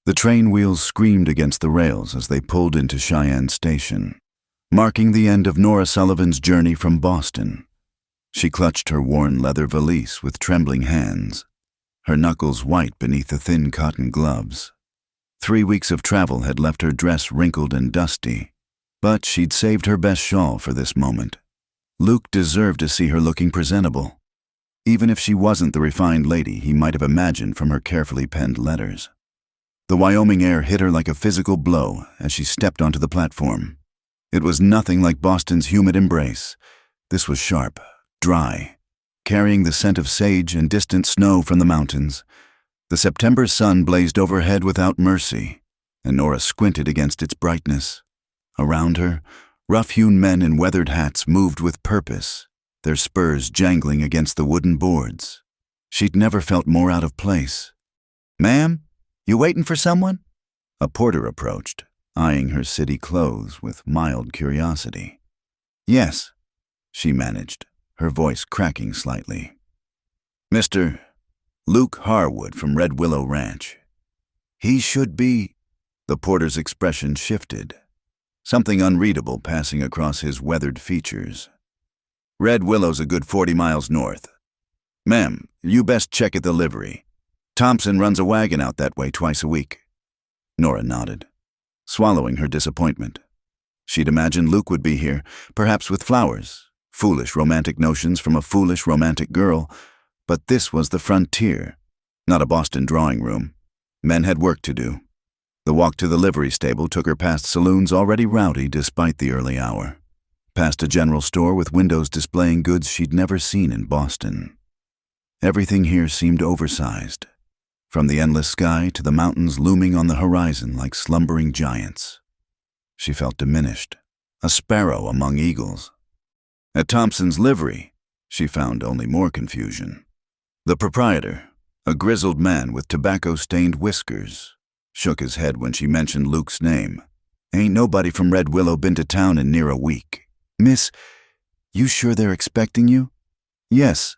The train wheels screamed against the rails as they pulled into Cheyenne Station, marking the end of Nora Sullivan's journey from Boston. She clutched her worn leather valise with trembling hands, her knuckles white beneath the thin cotton gloves. 3 weeks of travel had left her dress wrinkled and dusty, but she'd saved her best shawl for this moment. Luke deserved to see her looking presentable, even if she wasn't the refined lady he might have imagined from her carefully penned letters. The Wyoming air hit her like a physical blow as she stepped onto the platform. It was nothing like Boston's humid embrace. This was sharp, dry, carrying the scent of sage and distant snow from the mountains. The September sun blazed overhead without mercy, and Nora squinted against its brightness. Around her, rough-hewn men in weathered hats moved with purpose, their spurs jangling against the wooden boards. She'd never felt more out of place. "Ma'am, you waiting for someone?" A porter approached, eyeing her city clothes with mild curiosity. "Yes," she managed, her voice cracking slightly. "Mr. Luke Harwood from Red Willow Ranch. He should be—" The porter's expression shifted, something unreadable passing across his weathered features. "Red Willow's a good 40 miles north. Ma'am, you best check at the livery. Thompson runs a wagon out that way twice a week." Nora nodded, swallowing her disappointment. She'd imagined Luke would be here, perhaps with flowers, foolish romantic notions from a foolish romantic girl, but this was the frontier, not a Boston drawing room. Men had work to do. The walk to the livery stable took her past saloons already rowdy despite the early hour, past a general store with windows displaying goods she'd never seen in Boston. Everything here seemed oversized, from the endless sky to the mountains looming on the horizon like slumbering giants. She felt diminished, a sparrow among eagles. At Thompson's livery, she found only more confusion. The proprietor, a grizzled man with tobacco-stained whiskers, shook his head when she mentioned Luke's name. "Ain't nobody from Red Willow been to town in near a week." "Miss, you sure they're expecting you?" "Yes,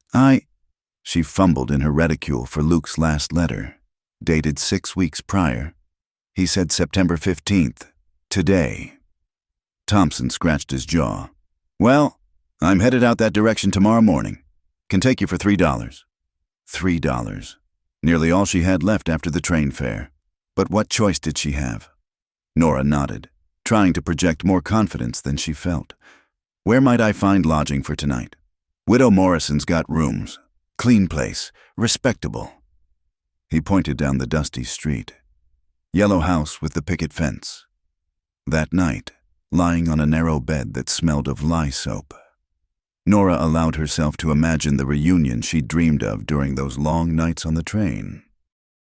She fumbled in her reticule for Luke's last letter, dated 6 weeks prior. He said September 15th, today. Thompson scratched his jaw. "Well, I'm headed out that direction tomorrow morning. Can take you for $3. $3. Nearly all she had left after the train fare. But what choice did she have? Nora nodded, trying to project more confidence than she felt. "Where might I find lodging for tonight?" "Widow Morrison's got rooms. Clean place, respectable." He pointed down the dusty street. Yellow house with the picket fence. That night, lying on a narrow bed that smelled of lye soap, Nora allowed herself to imagine the reunion she'd dreamed of during those long nights on the train.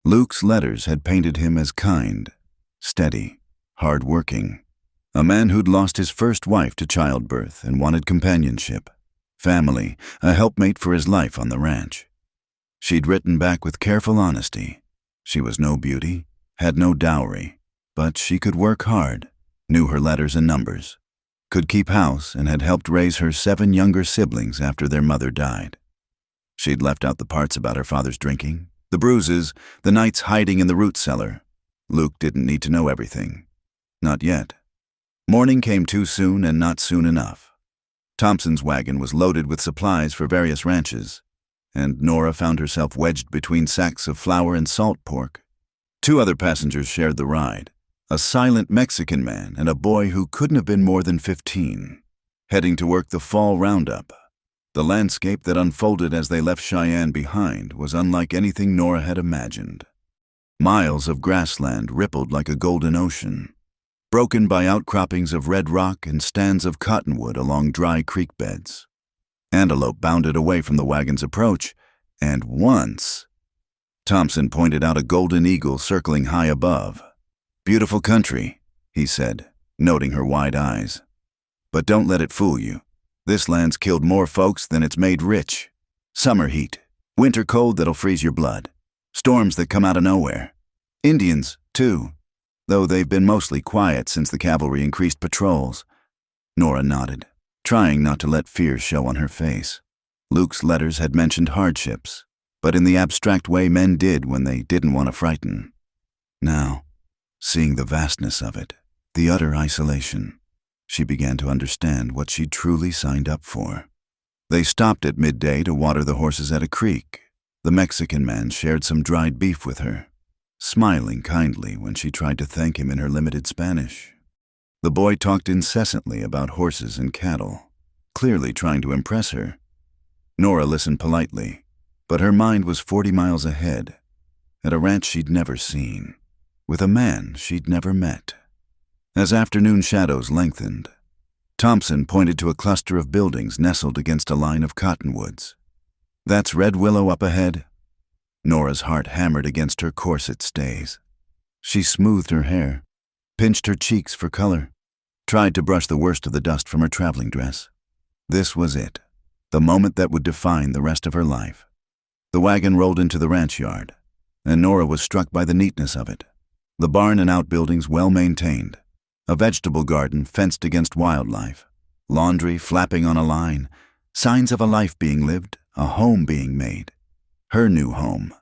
Luke's letters had painted him as kind, steady, hard-working, a man who'd lost his first wife to childbirth and wanted companionship, family, a helpmate for his life on the ranch. She'd written back with careful honesty. She was no beauty, had no dowry, but she could work hard, knew her letters and numbers, could keep house, and had helped raise her 7 younger siblings after their mother died. She'd left out the parts about her father's drinking, the bruises, the nights hiding in the root cellar. Luke didn't need to know everything. Not yet. Morning came too soon and not soon enough. Thompson's wagon was loaded with supplies for various ranches, and Nora found herself wedged between sacks of flour and salt pork. 2 other passengers shared the ride, a silent Mexican man and a boy who couldn't have been more than 15, heading to work the fall roundup. The landscape that unfolded as they left Cheyenne behind was unlike anything Nora had imagined. Miles of grassland rippled like a golden ocean, broken by outcroppings of red rock and stands of cottonwood along dry creek beds. Antelope bounded away from the wagon's approach, and once, Thompson pointed out a golden eagle circling high above. "Beautiful country," he said, noting her wide eyes. "But don't let it fool you. This land's killed more folks than it's made rich. Summer heat, winter cold that'll freeze your blood, storms that come out of nowhere. Indians, too, though they've been mostly quiet since the cavalry increased patrols." Nora nodded, trying not to let fear show on her face. Luke's letters had mentioned hardships, but in the abstract way men did when they didn't want to frighten. Now, Seeing the vastness of it, the utter isolation, she began to understand what she'd truly signed up for. They stopped at midday to water the horses at a creek. The Mexican man shared some dried beef with her, smiling kindly when she tried to thank him in her limited Spanish. The boy talked incessantly about horses and cattle, clearly trying to impress her. Nora listened politely, but her mind was 40 miles ahead, at a ranch she'd never seen, with a man she'd never met. As afternoon shadows lengthened, Thompson pointed to a cluster of buildings nestled against a line of cottonwoods. "That's Red Willow up ahead." Nora's heart hammered against her corset stays. She smoothed her hair, pinched her cheeks for color, tried to brush the worst of the dust from her traveling dress. This was it, the moment that would define the rest of her life. The wagon rolled into the ranch yard, and Nora was struck by the neatness of it. The barn and outbuildings well maintained, a vegetable garden fenced against wildlife, laundry flapping on a line, signs of a life being lived, a home being made. Her new home.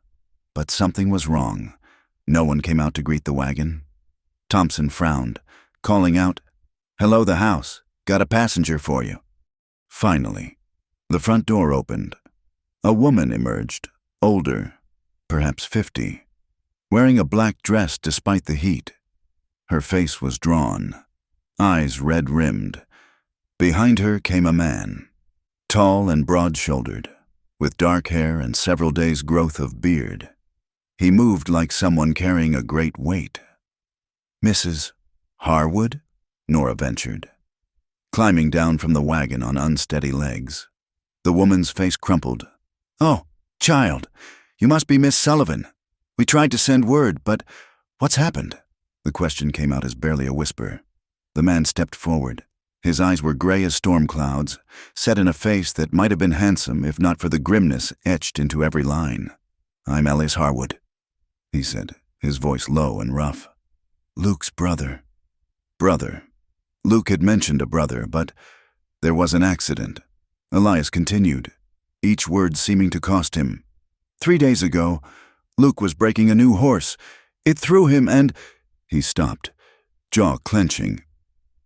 But something was wrong. No one came out to greet the wagon. Thompson frowned, calling out, "Hello, the house. Got a passenger for you." Finally, the front door opened. A woman emerged, older, perhaps 50, wearing a black dress despite the heat. Her face was drawn, eyes red-rimmed. Behind her came a man, tall and broad-shouldered, with dark hair and several days' growth of beard. He moved like someone carrying a great weight. "Mrs. Harwood?" Nora ventured, climbing down from the wagon on unsteady legs. The woman's face crumpled. "Oh, child, you must be Miss Sullivan. We tried to send word, but what's happened?" The question came out as barely a whisper. The man stepped forward. His eyes were gray as storm clouds, set in a face that might have been handsome if not for the grimness etched into every line. "I'm Ellis Harwood," he said, his voice low and rough. "Luke's brother." Brother. Luke had mentioned a brother, but there was an accident. Elias continued, each word seeming to cost him. 3 days ago, Luke was breaking a new horse. It threw him and—" He stopped, jaw clenching.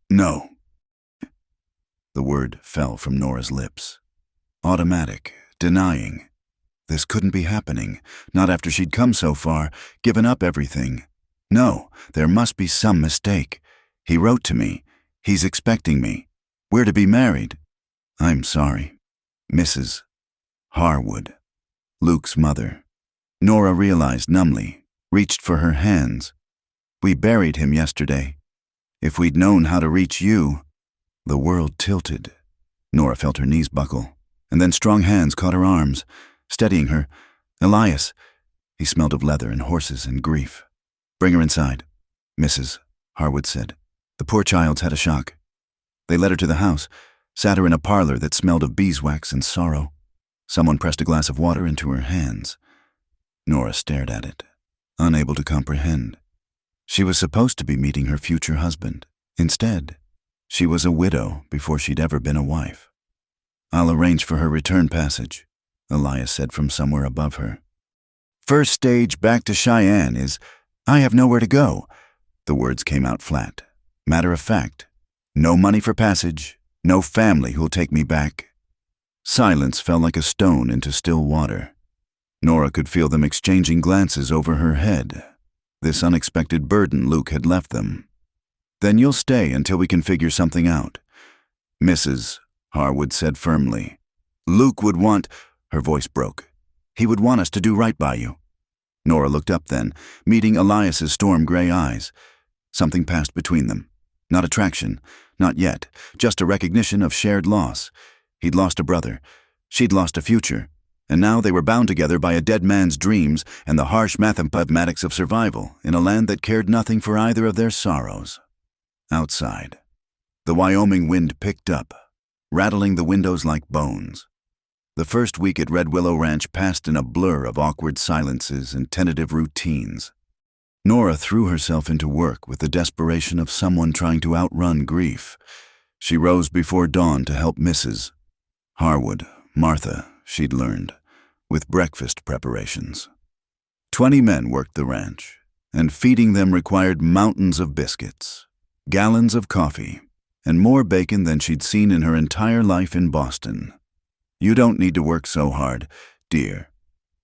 "No." The word fell from Nora's lips. Automatic, denying. This couldn't be happening, not after she'd come so far, given up everything. No, there must be some mistake. He wrote to me. He's expecting me. We're to be married. I'm sorry. Mrs. Harwood. Luke's mother. Nora realized numbly, reached for her hands. "We buried him yesterday. If we'd known how to reach you—" The world tilted. Nora felt her knees buckle, and then strong hands caught her arms, steadying her. "Elias." He smelled of leather and horses and grief. "Bring her inside," Mrs. Harwood said. "The poor child's had a shock." They led her to the house, sat her in a parlor that smelled of beeswax and sorrow. Someone pressed a glass of water into her hands. Nora stared at it, unable to comprehend. She was supposed to be meeting her future husband. Instead, she was a widow before she'd ever been a wife. "I'll arrange for her return passage," Elias said from somewhere above her. "First stage back to Cheyenne is, I have nowhere to go." The words came out flat, matter of fact. "No money for passage, no family who'll take me back." Silence fell like a stone into still water. Nora could feel them exchanging glances over her head. This unexpected burden Luke had left them. "Then you'll stay until we can figure something out," Mrs. Harwood said firmly. "Luke would want—" Her voice broke. "He would want us to do right by you." Nora looked up then, meeting Elias's storm-gray eyes. Something passed between them. Not attraction, not yet, just a recognition of shared loss. He'd lost a brother. She'd lost a future. And now they were bound together by a dead man's dreams and the harsh mathematics of survival in a land that cared nothing for either of their sorrows. Outside, the Wyoming wind picked up, rattling the windows like bones. The first week at Red Willow Ranch passed in a blur of awkward silences and tentative routines. Nora threw herself into work with the desperation of someone trying to outrun grief. She rose before dawn to help Mrs. Harwood, Martha, she'd learned, with breakfast preparations. 20 men worked the ranch, and feeding them required mountains of biscuits, gallons of coffee, and more bacon than she'd seen in her entire life in Boston. "You don't need to work so hard, dear,"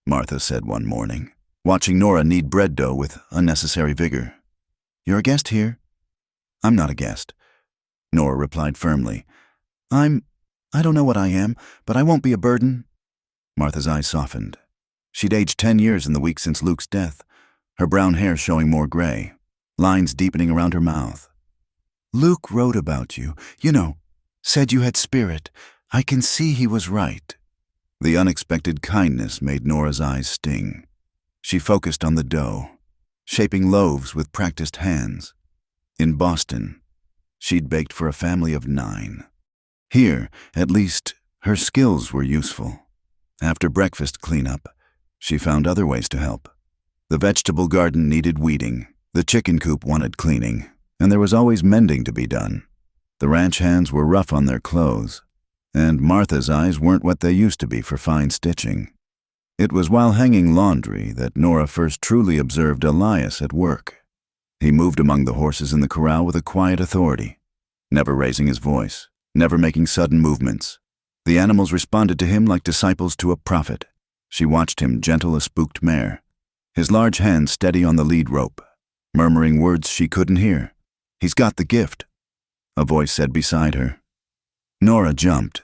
Martha said one morning, watching Nora knead bread dough with unnecessary vigor. "You're a guest here?" "I'm not a guest," Nora replied firmly. I don't know what I am, but I won't be a burden." Martha's eyes softened. She'd aged 10 years in the week since Luke's death, her brown hair showing more gray, lines deepening around her mouth. "Luke wrote about you, said you had spirit. I can see he was right." The unexpected kindness made Nora's eyes sting. She focused on the dough, shaping loaves with practiced hands. In Boston, she'd baked for a family of 9. Here, at least, her skills were useful. After breakfast cleanup, she found other ways to help. The vegetable garden needed weeding, the chicken coop wanted cleaning, and there was always mending to be done. The ranch hands were rough on their clothes, and Martha's eyes weren't what they used to be for fine stitching. It was while hanging laundry that Nora first truly observed Elias at work. He moved among the horses in the corral with a quiet authority, never raising his voice, never making sudden movements. The animals responded to him like disciples to a prophet. She watched him gentle a spooked mare, his large hands steady on the lead rope, murmuring words she couldn't hear. "He's got the gift," a voice said beside her. Nora jumped,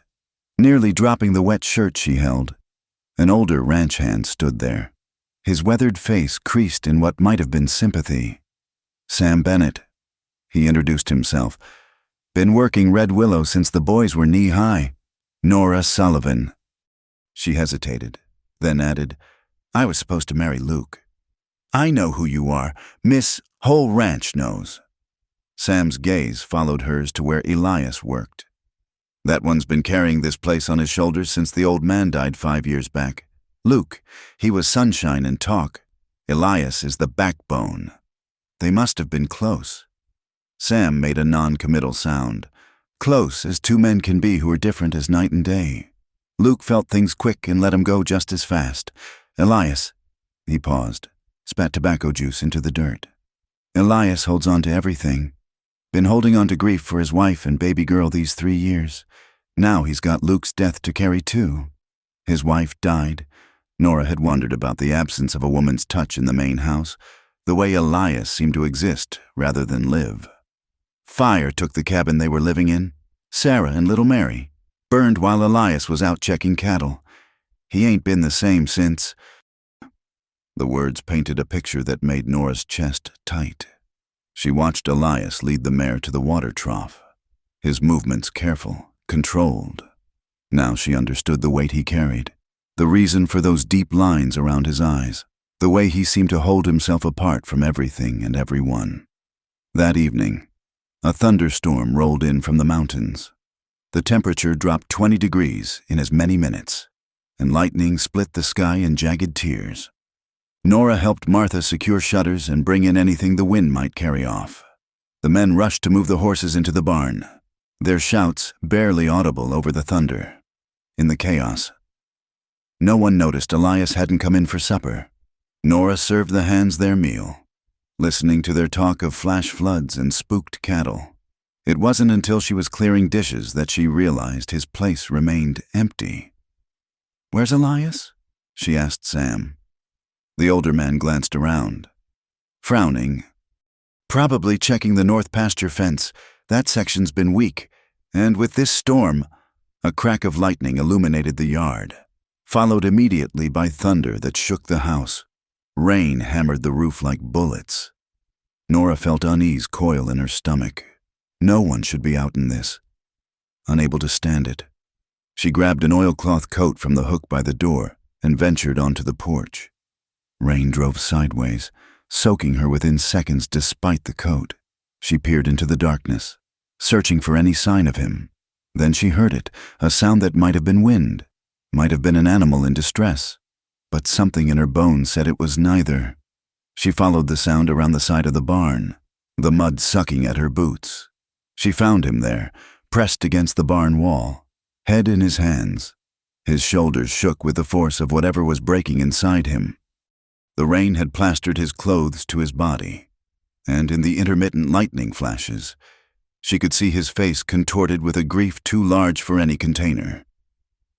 nearly dropping the wet shirt she held. An older ranch hand stood there, his weathered face creased in what might have been sympathy. "Sam Bennett," he introduced himself. "Been working Red Willow since the boys were knee-high. Nora Sullivan." She hesitated, then added, "I was supposed to marry Luke." "I know who you are. Miss Whole Ranch knows." Sam's gaze followed hers to where Elias worked. "That one's been carrying this place on his shoulders since the old man died 5 years back. Luke, he was sunshine and talk. Elias is the backbone." They must have been close. Sam made a non-committal sound, close as 2 men can be who are different as night and day. Luke felt things quick and let him go just as fast. "Elias," he paused, spat tobacco juice into the dirt. "Elias holds on to everything. Been holding on to grief for his wife and baby girl these 3 years. Now he's got Luke's death to carry too. His wife died." Nora had wondered about the absence of a woman's touch in the main house, the way Elias seemed to exist rather than live. "Fire took the cabin they were living in. Sarah and little Mary. Burned while Elias was out checking cattle. He ain't been the same since." The words painted a picture that made Nora's chest tight. She watched Elias lead the mare to the water trough, his movements careful, controlled. Now she understood the weight he carried, the reason for those deep lines around his eyes, the way he seemed to hold himself apart from everything and everyone. That evening, a thunderstorm rolled in from the mountains. The temperature dropped 20 degrees in as many minutes, and lightning split the sky in jagged tears. Nora helped Martha secure shutters and bring in anything the wind might carry off. The men rushed to move the horses into the barn, their shouts barely audible over the thunder. In the chaos, no one noticed Elias hadn't come in for supper. Nora served the hands their meal, listening to their talk of flash floods and spooked cattle. It wasn't until she was clearing dishes that she realized his place remained empty. "Where's Elias?" she asked Sam. The older man glanced around, frowning. "Probably checking the north pasture fence. That section's been weak, and with this storm..." A crack of lightning illuminated the yard, followed immediately by thunder that shook the house. Rain hammered the roof like bullets. Nora felt unease coil in her stomach. No one should be out in this. Unable to stand it, she grabbed an oilcloth coat from the hook by the door and ventured onto the porch. Rain drove sideways, soaking her within seconds despite the coat. She peered into the darkness, searching for any sign of him. Then she heard it, a sound that might have been wind, might have been an animal in distress, but something in her bones said it was neither. She followed the sound around the side of the barn, the mud sucking at her boots. She found him there, pressed against the barn wall, head in his hands. His shoulders shook with the force of whatever was breaking inside him. The rain had plastered his clothes to his body, and in the intermittent lightning flashes, she could see his face contorted with a grief too large for any container.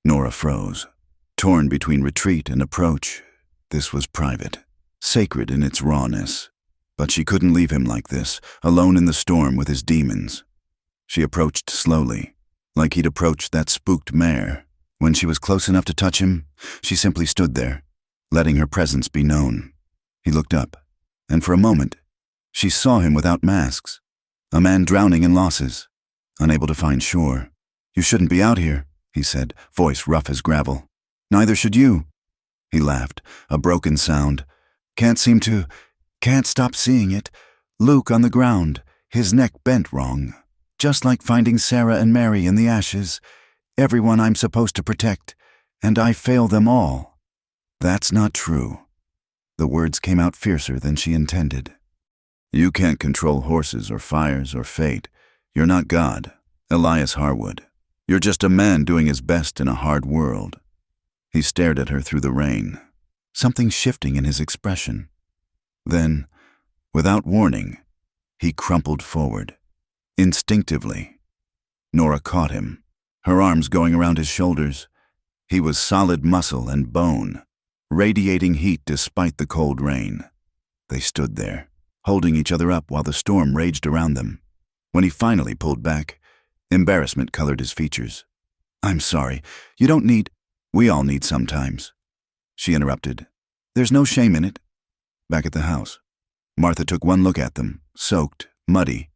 Nora froze, torn between retreat and approach. This was private, sacred in its rawness, but she couldn't leave him like this, alone in the storm with his demons. She approached slowly, like he'd approached that spooked mare. When she was close enough to touch him, she simply stood there, letting her presence be known. He looked up, and for a moment, she saw him without masks, a man drowning in losses, unable to find shore. "You shouldn't be out here," he said, voice rough as gravel. "Neither should you." He laughed, a broken sound. Can't stop seeing it. Luke on the ground, his neck bent wrong. Just like finding Sarah and Mary in the ashes. Everyone I'm supposed to protect, and I fail them all. That's not true. The words came out fiercer than she intended. You can't control horses or fires or fate. You're not God, Elias Harwood. You're just a man doing his best in a hard world. He stared at her through the rain, something shifting in his expression. Then, without warning, he crumpled forward, instinctively. Nora caught him, her arms going around his shoulders. He was solid muscle and bone, radiating heat despite the cold rain. They stood there, holding each other up while the storm raged around them. When he finally pulled back, embarrassment colored his features. "I'm sorry. You don't need—" "We all need sometimes," she interrupted. "There's no shame in it." Back at the house, Martha took one look at them, soaked, muddy,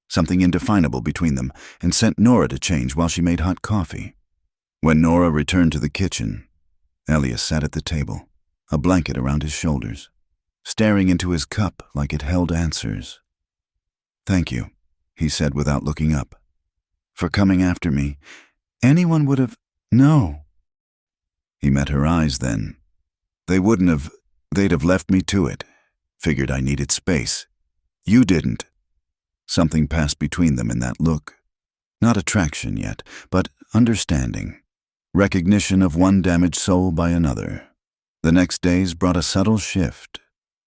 something indefinable between them, and sent Nora to change while she made hot coffee. When Nora returned to the kitchen, Elias sat at the table, a blanket around his shoulders, staring into his cup like it held answers. "Thank you," he said without looking up, "for coming after me. Anyone would have—" "No." He met her eyes then. They'd have left me to it. Figured I needed space. You didn't. Something passed between them in that look. Not attraction yet, but understanding. Recognition of one damaged soul by another. The next days brought a subtle shift.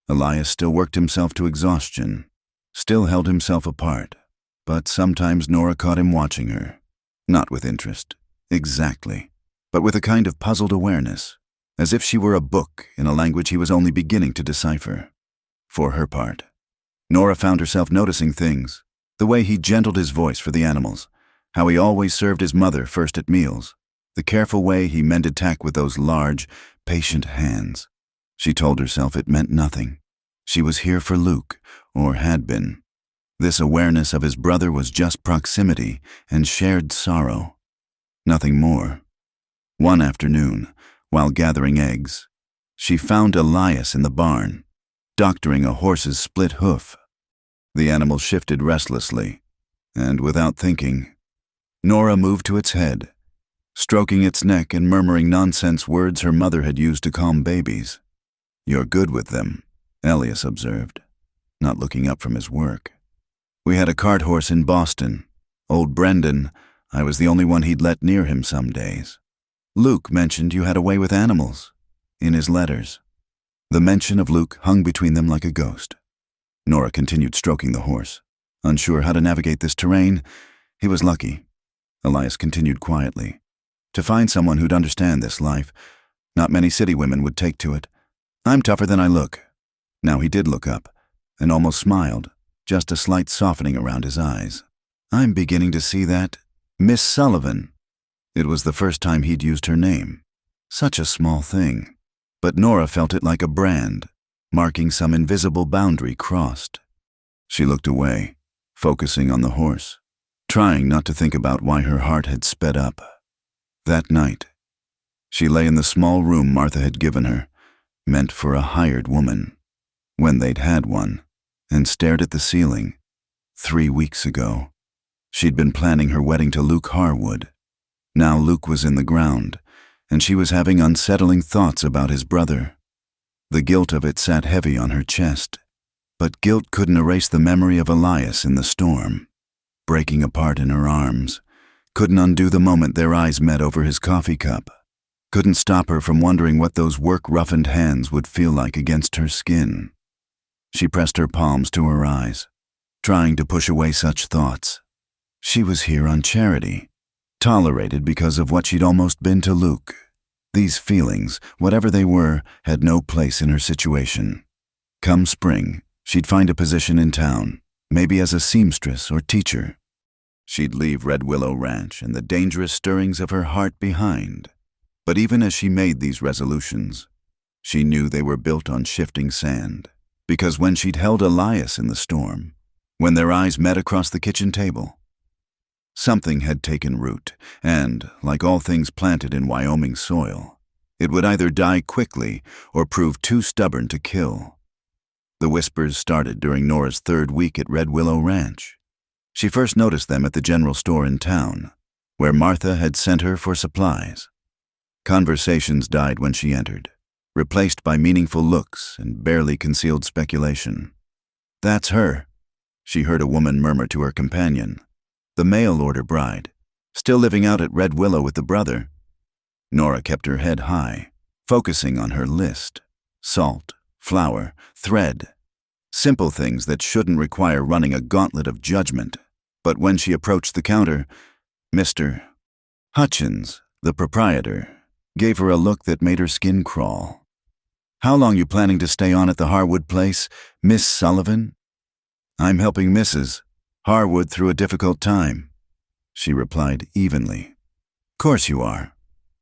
Elias still worked himself to exhaustion, still held himself apart, but sometimes Nora caught him watching her. Not with interest, exactly, but with a kind of puzzled awareness, as if she were a book in a language he was only beginning to decipher. For her part, Nora found herself noticing things, the way he gentled his voice for the animals, how he always served his mother first at meals, the careful way he mended tack with those large, patient hands. She told herself it meant nothing. She was here for Luke, or had been. This awareness of his brother was just proximity and shared sorrow. Nothing more. One afternoon, while gathering eggs, she found Elias in the barn, doctoring a horse's split hoof. The animal shifted restlessly, and without thinking, Nora moved to its head, stroking its neck and murmuring nonsense words her mother had used to calm babies. "You're good with them," Elias observed, not looking up from his work. "We had a cart horse in Boston. Old Brendan, I was the only one he'd let near him some days. Luke mentioned you had a way with animals, in his letters." The mention of Luke hung between them like a ghost. Nora continued stroking the horse. Unsure how to navigate this terrain, he was lucky. Elias continued quietly. To find someone who'd understand this life, not many city women would take to it. "I'm tougher than I look." Now he did look up, and almost smiled, just a slight softening around his eyes. "I'm beginning to see that. Miss Sullivan." It was the first time he'd used her name. Such a small thing. But Nora felt it like a brand, marking some invisible boundary crossed. She looked away, focusing on the horse, trying not to think about why her heart had sped up. That night, she lay in the small room Martha had given her, meant for a hired woman, when they'd had one, and stared at the ceiling. 3 weeks ago, she'd been planning her wedding to Luke Harwood. Now Luke was in the ground, and she was having unsettling thoughts about his brother. The guilt of it sat heavy on her chest, but guilt couldn't erase the memory of Elias in the storm, breaking apart in her arms, couldn't undo the moment their eyes met over his coffee cup. couldn't stop her from wondering what those work-roughened hands would feel like against her skin. She pressed her palms to her eyes, trying to push away such thoughts. She was here on charity, tolerated because of what she'd almost been to Luke. These feelings, whatever they were, had no place in her situation. Come spring, she'd find a position in town, maybe as a seamstress or teacher. She'd leave Red Willow Ranch and the dangerous stirrings of her heart behind. But even as she made these resolutions, she knew they were built on shifting sand. Because when she'd held Elias in the storm, when their eyes met across the kitchen table, something had taken root, and, like all things planted in Wyoming soil, it would either die quickly or prove too stubborn to kill. The whispers started during Nora's third week at Red Willow Ranch. She first noticed them at the general store in town, where Martha had sent her for supplies. Conversations died when she entered, replaced by meaningful looks and barely concealed speculation. "That's her," she heard a woman murmur to her companion. "The mail-order bride, still living out at Red Willow with the brother." Nora kept her head high, focusing on her list. Salt, flour, thread. Simple things that shouldn't require running a gauntlet of judgment. But when she approached the counter, Mr. Hutchins, the proprietor, gave her a look that made her skin crawl. "How long you planning to stay on at the Harwood place, Miss Sullivan?" "I'm helping Mrs. Harwood through a difficult time," she replied evenly. "Course you are."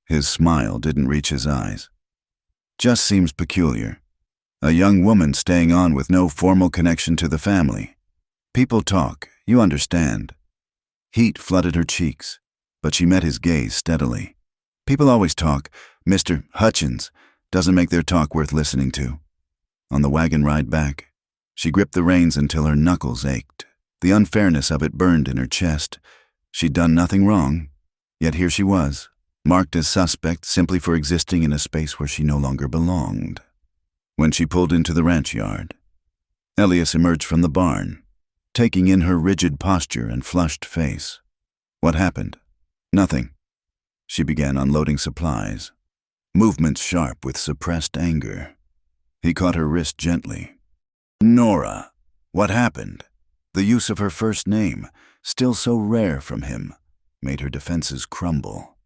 His smile didn't reach his eyes. "Just seems peculiar. A young woman staying on with no formal connection to the family. People talk, you understand." Heat flooded her cheeks, but she met his gaze steadily. "People always talk. Mr. Hutchins doesn't make their talk worth listening to." On the wagon ride back, she gripped the reins until her knuckles ached. The unfairness of it burned in her chest. She'd done nothing wrong, yet here she was, marked as suspect simply for existing in a space where she no longer belonged. When she pulled into the ranch yard, Elias emerged from the barn, taking in her rigid posture and flushed face. "What happened?" "Nothing." She began unloading supplies, movements sharp with suppressed anger. He caught her wrist gently. "Nora, what happened?" The use of her first name, still so rare from him, made her defenses crumble.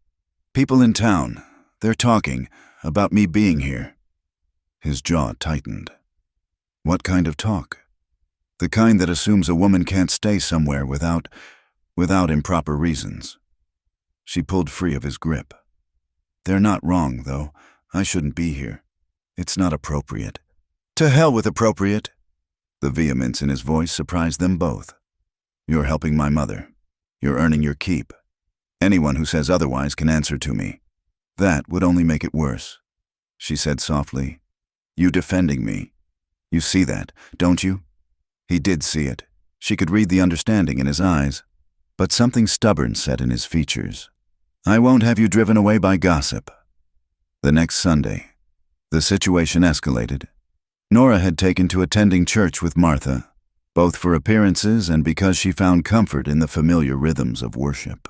"People in town, they're talking about me being here." His jaw tightened. "What kind of talk?" "The kind that assumes a woman can't stay somewhere without improper reasons." She pulled free of his grip. "They're not wrong, though. I shouldn't be here. It's not appropriate." "To hell with appropriate." The vehemence in his voice surprised them both. "You're helping my mother. You're earning your keep. Anyone who says otherwise can answer to me. That would only make it worse," she said softly. "You defending me. You see that, don't you?" He did see it. She could read the understanding in his eyes, but something stubborn set in his features. "I won't have you driven away by gossip." The next Sunday, the situation escalated. Nora had taken to attending church with Martha, both for appearances and because she found comfort in the familiar rhythms of worship.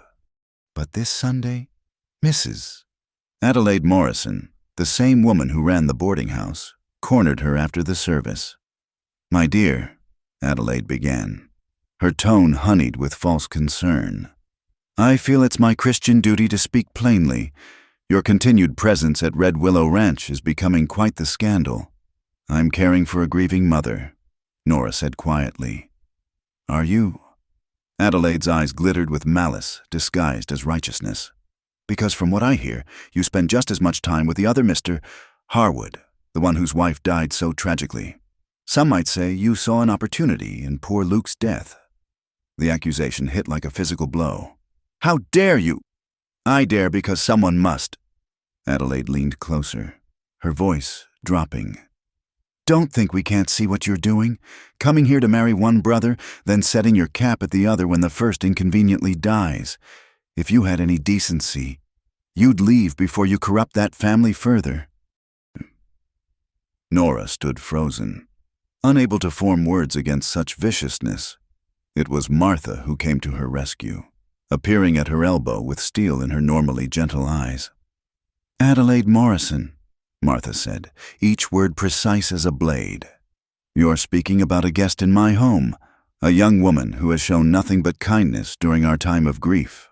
But this Sunday, Mrs. Adelaide Morrison, the same woman who ran the boarding house, cornered her after the service. "My dear," Adelaide began, her tone honeyed with false concern, "I feel it's my Christian duty to speak plainly. Your continued presence at Red Willow Ranch is becoming quite the scandal." "I'm caring for a grieving mother," Nora said quietly. "Are you?" Adelaide's eyes glittered with malice disguised as righteousness. "Because from what I hear, you spend just as much time with the other Mr. Harwood, the one whose wife died so tragically. Some might say you saw an opportunity in poor Luke's death." The accusation hit like a physical blow. "How dare you?" "I dare because someone must." Adelaide leaned closer, her voice dropping. "Don't think we can't see what you're doing. Coming here to marry one brother, then setting your cap at the other when the first inconveniently dies. If you had any decency, you'd leave before you corrupt that family further." Nora stood frozen, unable to form words against such viciousness. It was Martha who came to her rescue, appearing at her elbow with steel in her normally gentle eyes. Adelaide Morrison, Martha said, each word precise as a blade. You're speaking about a guest in my home, a young woman who has shown nothing but kindness during our time of grief.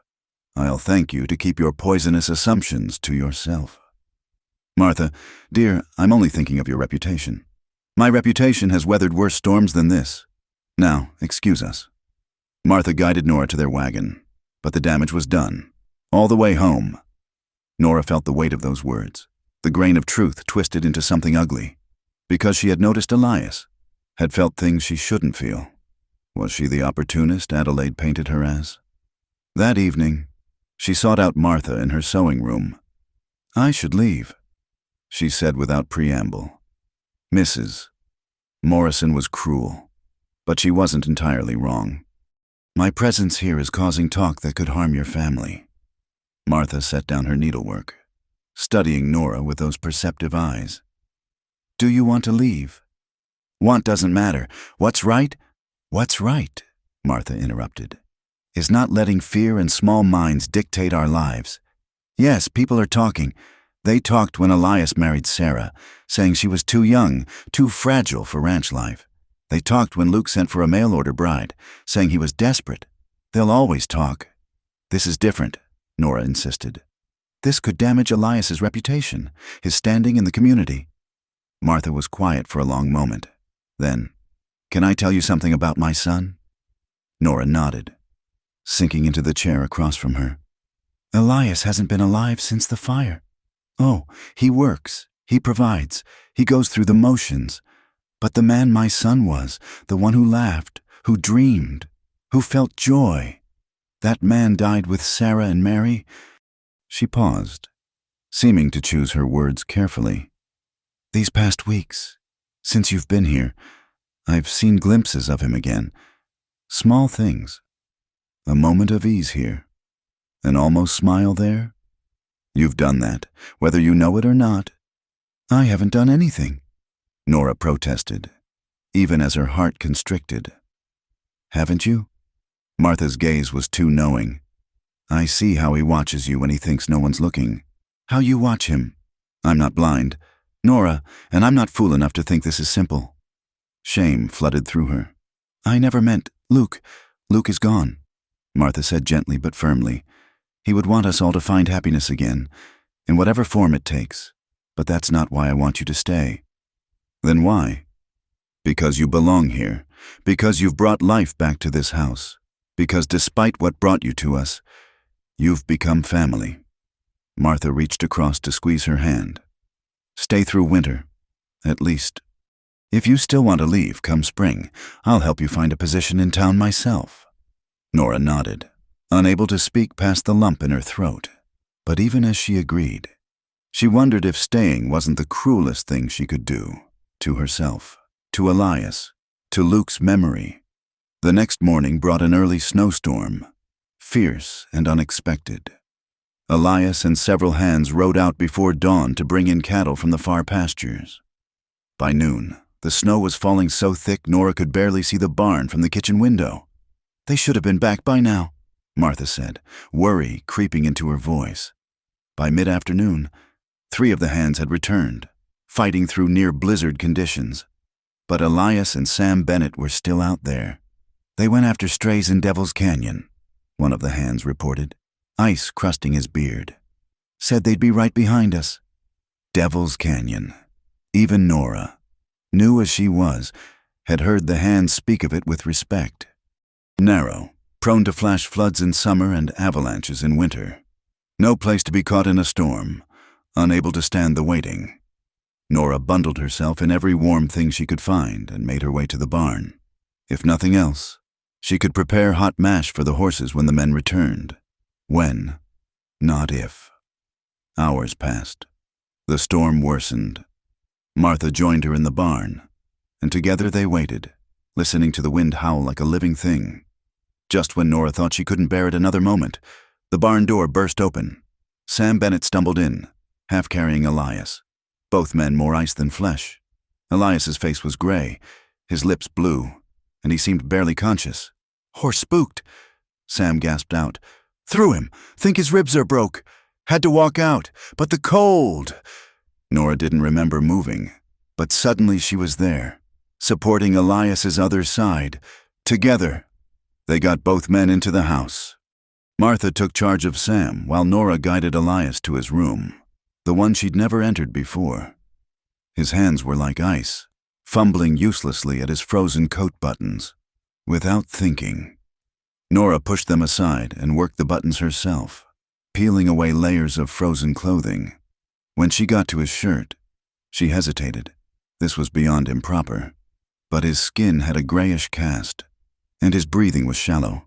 I'll thank you to keep your poisonous assumptions to yourself. Martha, dear, I'm only thinking of your reputation. My reputation has weathered worse storms than this. Now, excuse us. Martha guided Nora to their wagon, but the damage was done. All the way home. Nora felt the weight of those words, the grain of truth twisted into something ugly, because she had noticed Elias, had felt things she shouldn't feel. Was she the opportunist Adelaide painted her as? That evening, she sought out Martha in her sewing room. I should leave, she said without preamble. Mrs. Morrison was cruel, but she wasn't entirely wrong. My presence here is causing talk that could harm your family. Martha set down her needlework, studying Nora with those perceptive eyes. Do you want to leave? Want doesn't matter. What's right? What's right, Martha interrupted, is not letting fear and small minds dictate our lives. Yes, people are talking. They talked when Elias married Sarah, saying she was too young, too fragile for ranch life. They talked when Luke sent for a mail-order bride, saying he was desperate. They'll always talk. This is different, Nora insisted. This could damage Elias's reputation, his standing in the community. Martha was quiet for a long moment. Then, can I tell you something about my son? Nora nodded, sinking into the chair across from her. Elias hasn't been alive since the fire. Oh, he works, he provides, he goes through the motions. But the man my son was, the one who laughed, who dreamed, who felt joy, that man died with Sarah and Mary. She paused, seeming to choose her words carefully. These past weeks, since you've been here, I've seen glimpses of him again. Small things. A moment of ease here. An almost smile there. You've done that, whether you know it or not. I haven't done anything, Nora protested, even as her heart constricted. Haven't you? Martha's gaze was too knowing. I see how he watches you when he thinks no one's looking. How you watch him. I'm not blind, Nora, and I'm not fool enough to think this is simple. Shame flooded through her. I never meant, Luke is gone, Martha said gently but firmly. He would want us all to find happiness again, in whatever form it takes, but that's not why I want you to stay. Then why? Because you belong here, because you've brought life back to this house, because despite what brought you to us, you've become family. Martha reached across to squeeze her hand. Stay through winter, at least. If you still want to leave come spring, I'll help you find a position in town myself. Nora nodded, unable to speak past the lump in her throat. But even as she agreed, she wondered if staying wasn't the cruelest thing she could do, to herself, to Elias, to Luke's memory. The next morning brought an early snowstorm, fierce and unexpected. Elias and several hands rode out before dawn to bring in cattle from the far pastures. By noon, the snow was falling so thick Nora could barely see the barn from the kitchen window. They should have been back by now, Martha said, worry creeping into her voice. By mid-afternoon, 3 of the hands had returned, fighting through near-blizzard conditions. But Elias and Sam Bennett were still out there. They went after strays in Devil's Canyon, one of the hands reported, ice crusting his beard. Said they'd be right behind us. Devil's Canyon. Even Nora, new as she was, had heard the hands speak of it with respect. Narrow, prone to flash floods in summer and avalanches in winter. No place to be caught in a storm, unable to stand the waiting. Nora bundled herself in every warm thing she could find and made her way to the barn. If nothing else, she could prepare hot mash for the horses when the men returned. When, not if. Hours passed. The storm worsened. Martha joined her in the barn, and together they waited, listening to the wind howl like a living thing. Just when Nora thought she couldn't bear it another moment, the barn door burst open. Sam Bennett stumbled in, half carrying Elias. Both men more ice than flesh. Elias's face was gray, his lips blue, and he seemed barely conscious. Horse spooked, Sam gasped out. Through him! Think his ribs are broke! Had to walk out, but the cold. Nora didn't remember moving, but suddenly she was there, supporting Elias's other side. Together, they got both men into the house. Martha took charge of Sam, while Nora guided Elias to his room, the one she'd never entered before. His hands were like ice, fumbling uselessly at his frozen coat buttons. Without thinking, Nora pushed them aside and worked the buttons herself, peeling away layers of frozen clothing. When she got to his shirt, she hesitated. This was beyond improper, but his skin had a grayish cast, and his breathing was shallow.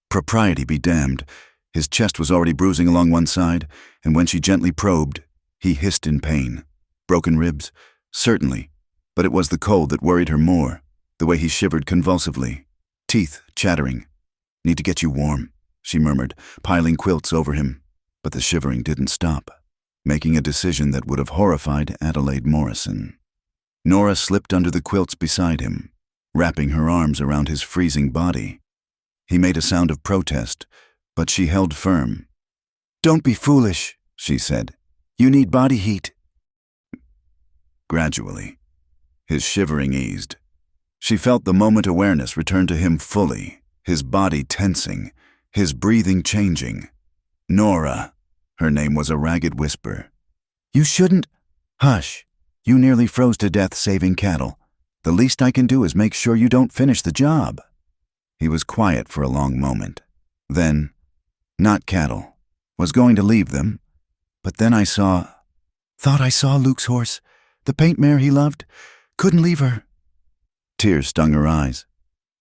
Propriety be damned. His chest was already bruising along one side, and when she gently probed, he hissed in pain. Broken ribs? Certainly, but it was the cold that worried her more, the way he shivered convulsively, teeth chattering. Need to get you warm, she murmured, piling quilts over him. But the shivering didn't stop, making a decision that would have horrified Adelaide Morrison. Nora slipped under the quilts beside him, wrapping her arms around his freezing body. He made a sound of protest, but she held firm. "Don't be foolish," she said. "You need body heat." Gradually, his shivering eased. She felt the moment awareness return to him fully, his body tensing, his breathing changing. "Nora," her name was a ragged whisper. "You shouldn't—" "Hush. You nearly froze to death saving cattle. The least I can do is make sure you don't finish the job." He was quiet for a long moment. Then, "Not cattle. Was going to leave them. But then I thought I saw Luke's horse, the paint mare he loved. Couldn't leave her." Tears stung her eyes.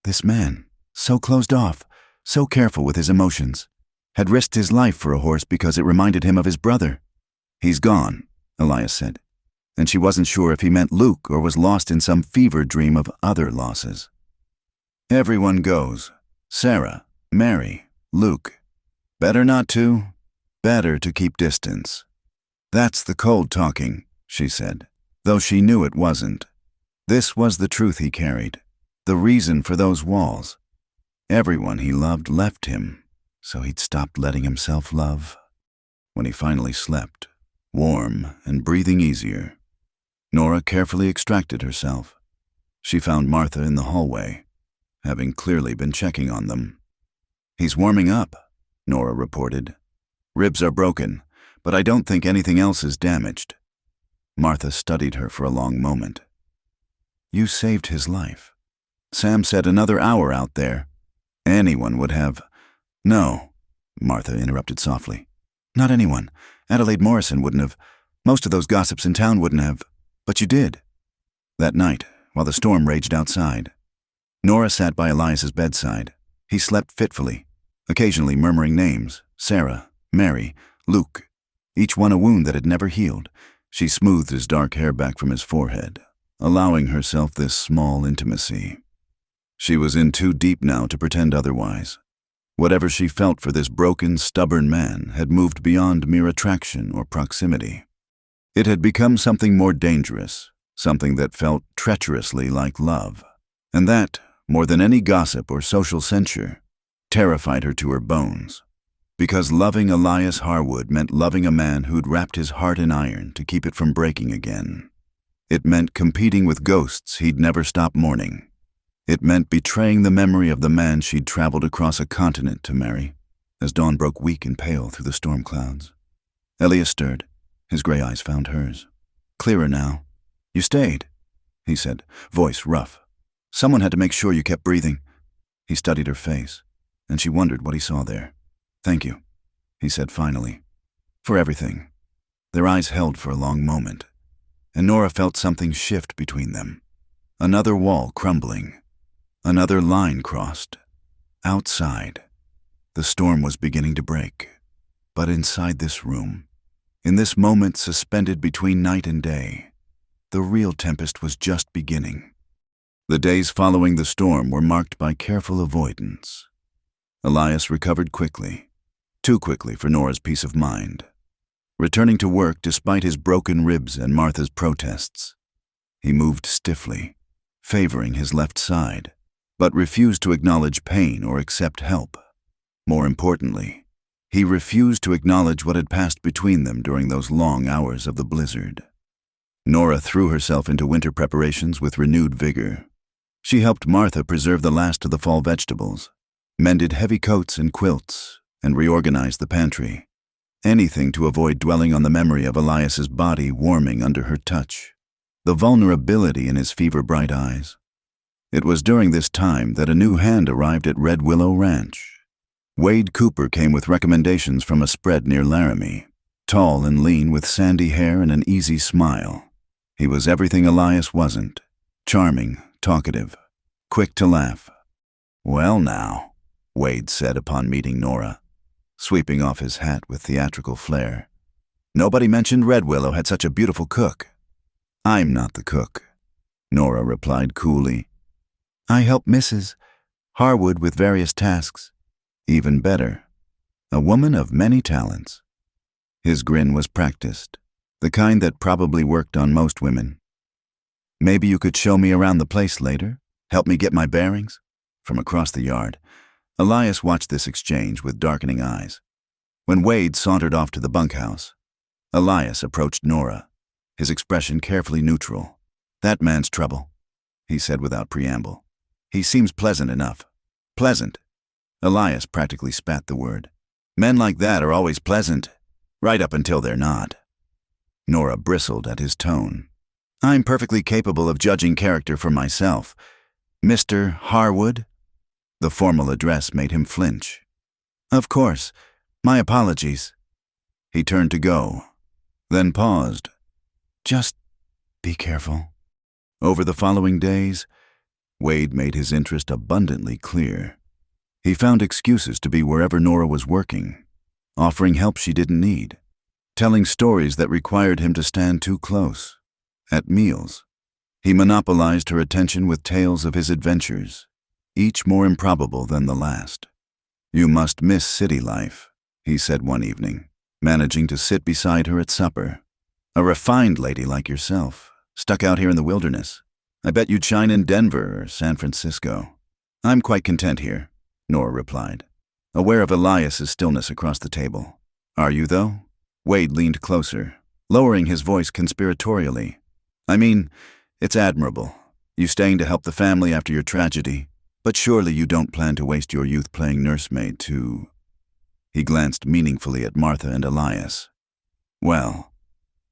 This man, so closed off, so careful with his emotions, had risked his life for a horse because it reminded him of his brother. "He's gone," Elias said, and she wasn't sure if he meant Luke or was lost in some fever dream of other losses. "Everyone goes. Sarah, Mary, Luke. Better not to. Better to keep distance." "That's the cold talking," she said, though she knew it wasn't. This was the truth he carried, the reason for those walls. Everyone he loved left him, so he'd stopped letting himself love. When he finally slept, warm and breathing easier, Nora carefully extracted herself. She found Martha in the hallway, having clearly been checking on them. "He's warming up," Nora reported. "Ribs are broken, but I don't think anything else is damaged." Martha studied her for a long moment. "You saved his life. Sam said another hour out there. Anyone would have—" "No," Martha interrupted softly. "Not anyone. Adelaide Morrison wouldn't have. Most of those gossips in town wouldn't have. But you did." That night, while the storm raged outside, Nora sat by Elias's bedside. He slept fitfully, occasionally murmuring names: Sarah, Mary, Luke, each one a wound that had never healed. She smoothed his dark hair back from his forehead, allowing herself this small intimacy. She was in too deep now to pretend otherwise. Whatever she felt for this broken, stubborn man had moved beyond mere attraction or proximity. It had become something more dangerous, something that felt treacherously like love. And that, more than any gossip or social censure, terrified her to her bones. Because loving Elias Harwood meant loving a man who'd wrapped his heart in iron to keep it from breaking again. It meant competing with ghosts he'd never stop mourning. It meant betraying the memory of the man she'd traveled across a continent to marry, as dawn broke weak and pale through the storm clouds. Elias stirred. His gray eyes found hers. "Clearer now. You stayed," he said, voice rough. "Someone had to make sure you kept breathing." He studied her face, and she wondered what he saw there. "Thank you," he said finally, "for everything." Their eyes held for a long moment, and Nora felt something shift between them. Another wall crumbling. Another line crossed. Outside, the storm was beginning to break. But inside this room, in this moment suspended between night and day, the real tempest was just beginning. The days following the storm were marked by careful avoidance. Elias recovered quickly, too quickly for Nora's peace of mind. Returning to work despite his broken ribs and Martha's protests, he moved stiffly, favoring his left side, but refused to acknowledge pain or accept help. More importantly, He refused to acknowledge what had passed between them during those long hours of the blizzard. Nora threw herself into winter preparations with renewed vigor. She helped Martha preserve the last of the fall vegetables, mended heavy coats and quilts, and reorganized the pantry. Anything to avoid dwelling on the memory of Elias's body warming under her touch, the vulnerability in his fever-bright eyes. It was during this time that a new hand arrived at Red Willow Ranch. Wade Cooper came with recommendations from a spread near Laramie. Tall and lean with sandy hair and an easy smile. He was everything Elias wasn't. Charming, talkative, quick to laugh. "Well now," Wade said upon meeting Nora, sweeping off his hat with theatrical flair. "Nobody mentioned Red Willow had such a beautiful cook." "I'm not the cook," Nora replied coolly. "I help Mrs. Harwood with various tasks." "Even better. A woman of many talents." His grin was practiced, the kind that probably worked on most women. "Maybe you could show me around the place later? Help me get my bearings?" From across the yard, Elias watched this exchange with darkening eyes. When Wade sauntered off to the bunkhouse, Elias approached Nora, his expression carefully neutral. "That man's trouble," he said without preamble. "He seems pleasant enough." "Pleasant?" Elias practically spat the word. "Men like that are always pleasant, right up until they're not." Nora bristled at his tone. "I'm perfectly capable of judging character for myself. Mr. Harwood?" The formal address made him flinch. "Of course. My apologies." He turned to go, then paused. "Just be careful." Over the following days, Wade made his interest abundantly clear. He found excuses to be wherever Nora was working, offering help she didn't need, telling stories that required him to stand too close. At meals, he monopolized her attention with tales of his adventures, each more improbable than the last. "You must miss city life," he said one evening, managing to sit beside her at supper. "A refined lady like yourself, stuck out here in the wilderness. I bet you'd shine in Denver or San Francisco." "I'm quite content here," Nora replied, aware of Elias's stillness across the table. "Are you, though?" Wade leaned closer, lowering his voice conspiratorially. "I mean, it's admirable, you staying to help the family after your tragedy, but surely you don't plan to waste your youth playing nursemaid to—" He glanced meaningfully at Martha and Elias. "Well,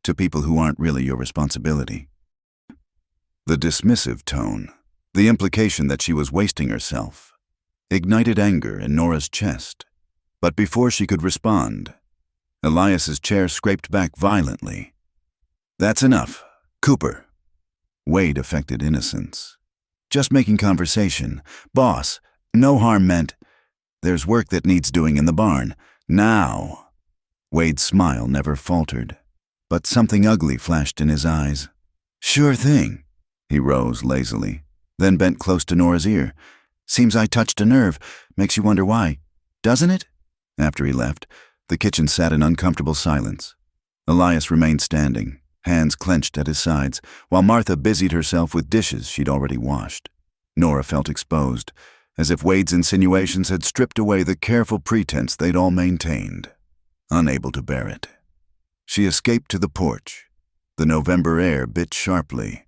to people who aren't really your responsibility." The dismissive tone, the implication that she was wasting herself, ignited anger in Nora's chest. But before she could respond, Elias's chair scraped back violently. "That's enough. Cooper." Wade affected innocence. "Just making conversation. Boss, no harm meant. There's work that needs doing in the barn. Now." Wade's smile never faltered, but something ugly flashed in his eyes. "Sure thing." He rose lazily, then bent close to Nora's ear. "Seems I touched a nerve. Makes you wonder why, doesn't it?" After he left, the kitchen sat in uncomfortable silence. Elias remained standing, hands clenched at his sides, while Martha busied herself with dishes she'd already washed. Nora felt exposed, as if Wade's insinuations had stripped away the careful pretense they'd all maintained. Unable to bear it, she escaped to the porch. The November air bit sharply,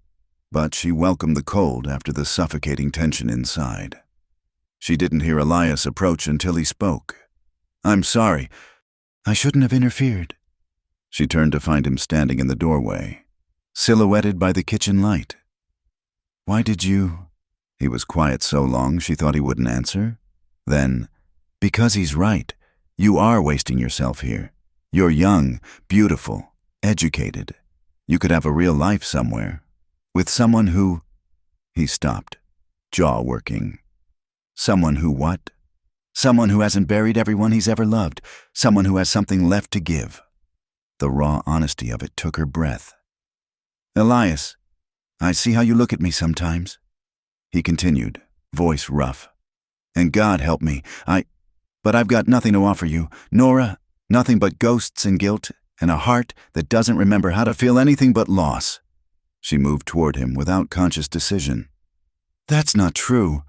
but she welcomed the cold after the suffocating tension inside. She didn't hear Elias approach until he spoke. "I'm sorry. I shouldn't have interfered." She turned to find him standing in the doorway, silhouetted by the kitchen light. "Why did you—" He was quiet so long she thought he wouldn't answer. Then, "Because he's right. You are wasting yourself here. You're young, beautiful, educated. You could have a real life somewhere. With someone who—" He stopped, jaw working. "Someone who what?" "Someone who hasn't buried everyone he's ever loved. Someone who has something left to give." The raw honesty of it took her breath. "Elias, I see how you look at me sometimes," he continued, voice rough. "And God help me, but I've got nothing to offer you, Nora, nothing but ghosts and guilt, and a heart that doesn't remember how to feel anything but loss." She moved toward him without conscious decision. "That's not true,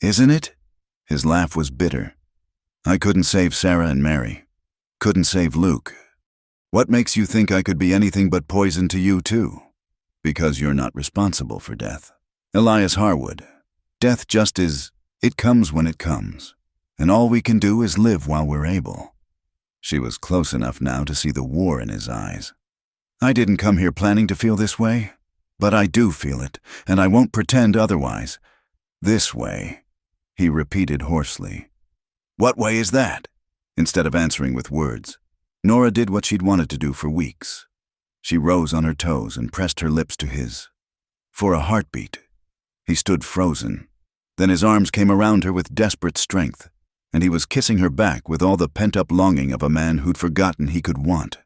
isn't it?" His laugh was bitter. "I couldn't save Sarah and Mary. Couldn't save Luke. What makes you think I could be anything but poison to you, too? Because you're not responsible for death. Elias Harwood, death just is, it comes when it comes. And all we can do is live while we're able. She was close enough now to see the war in his eyes. I didn't come here planning to feel this way, but I do feel it, and I won't pretend otherwise. This way, he repeated hoarsely. What way is that? Instead of answering with words, Nora did what she'd wanted to do for weeks. She rose on her toes and pressed her lips to his. For a heartbeat, he stood frozen. Then his arms came around her with desperate strength, and he was kissing her back with all the pent-up longing of a man who'd forgotten he could want.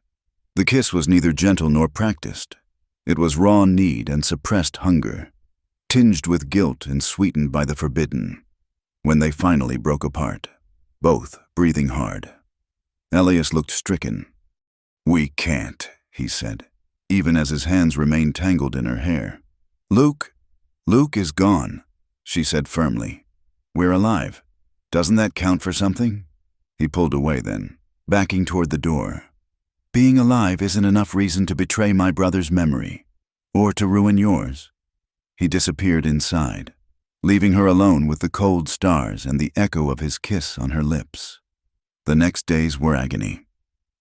The kiss was neither gentle nor practiced. It was raw need and suppressed hunger, tinged with guilt and sweetened by the forbidden. When they finally broke apart, both breathing hard, Elias looked stricken. We can't, he said, even as his hands remained tangled in her hair. Luke is gone, she said firmly. We're alive. Doesn't that count for something? He pulled away then, backing toward the door. Being alive isn't enough reason to betray my brother's memory, or to ruin yours. He disappeared inside, leaving her alone with the cold stars and the echo of his kiss on her lips. The next days were agony.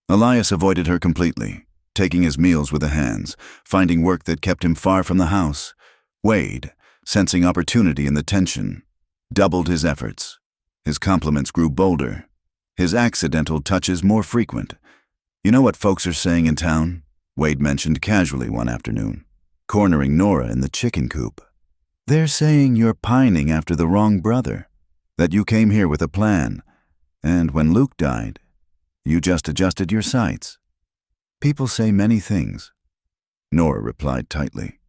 Elias avoided her completely, taking his meals with the hands, finding work that kept him far from the house. Wade, sensing opportunity in the tension, doubled his efforts. His compliments grew bolder, his accidental touches more frequent. You know what folks are saying in town? Wade mentioned casually one afternoon, cornering Nora in the chicken coop. They're saying you're pining after the wrong brother, that you came here with a plan, and when Luke died, you just adjusted your sights. People say many things, Nora replied tightly,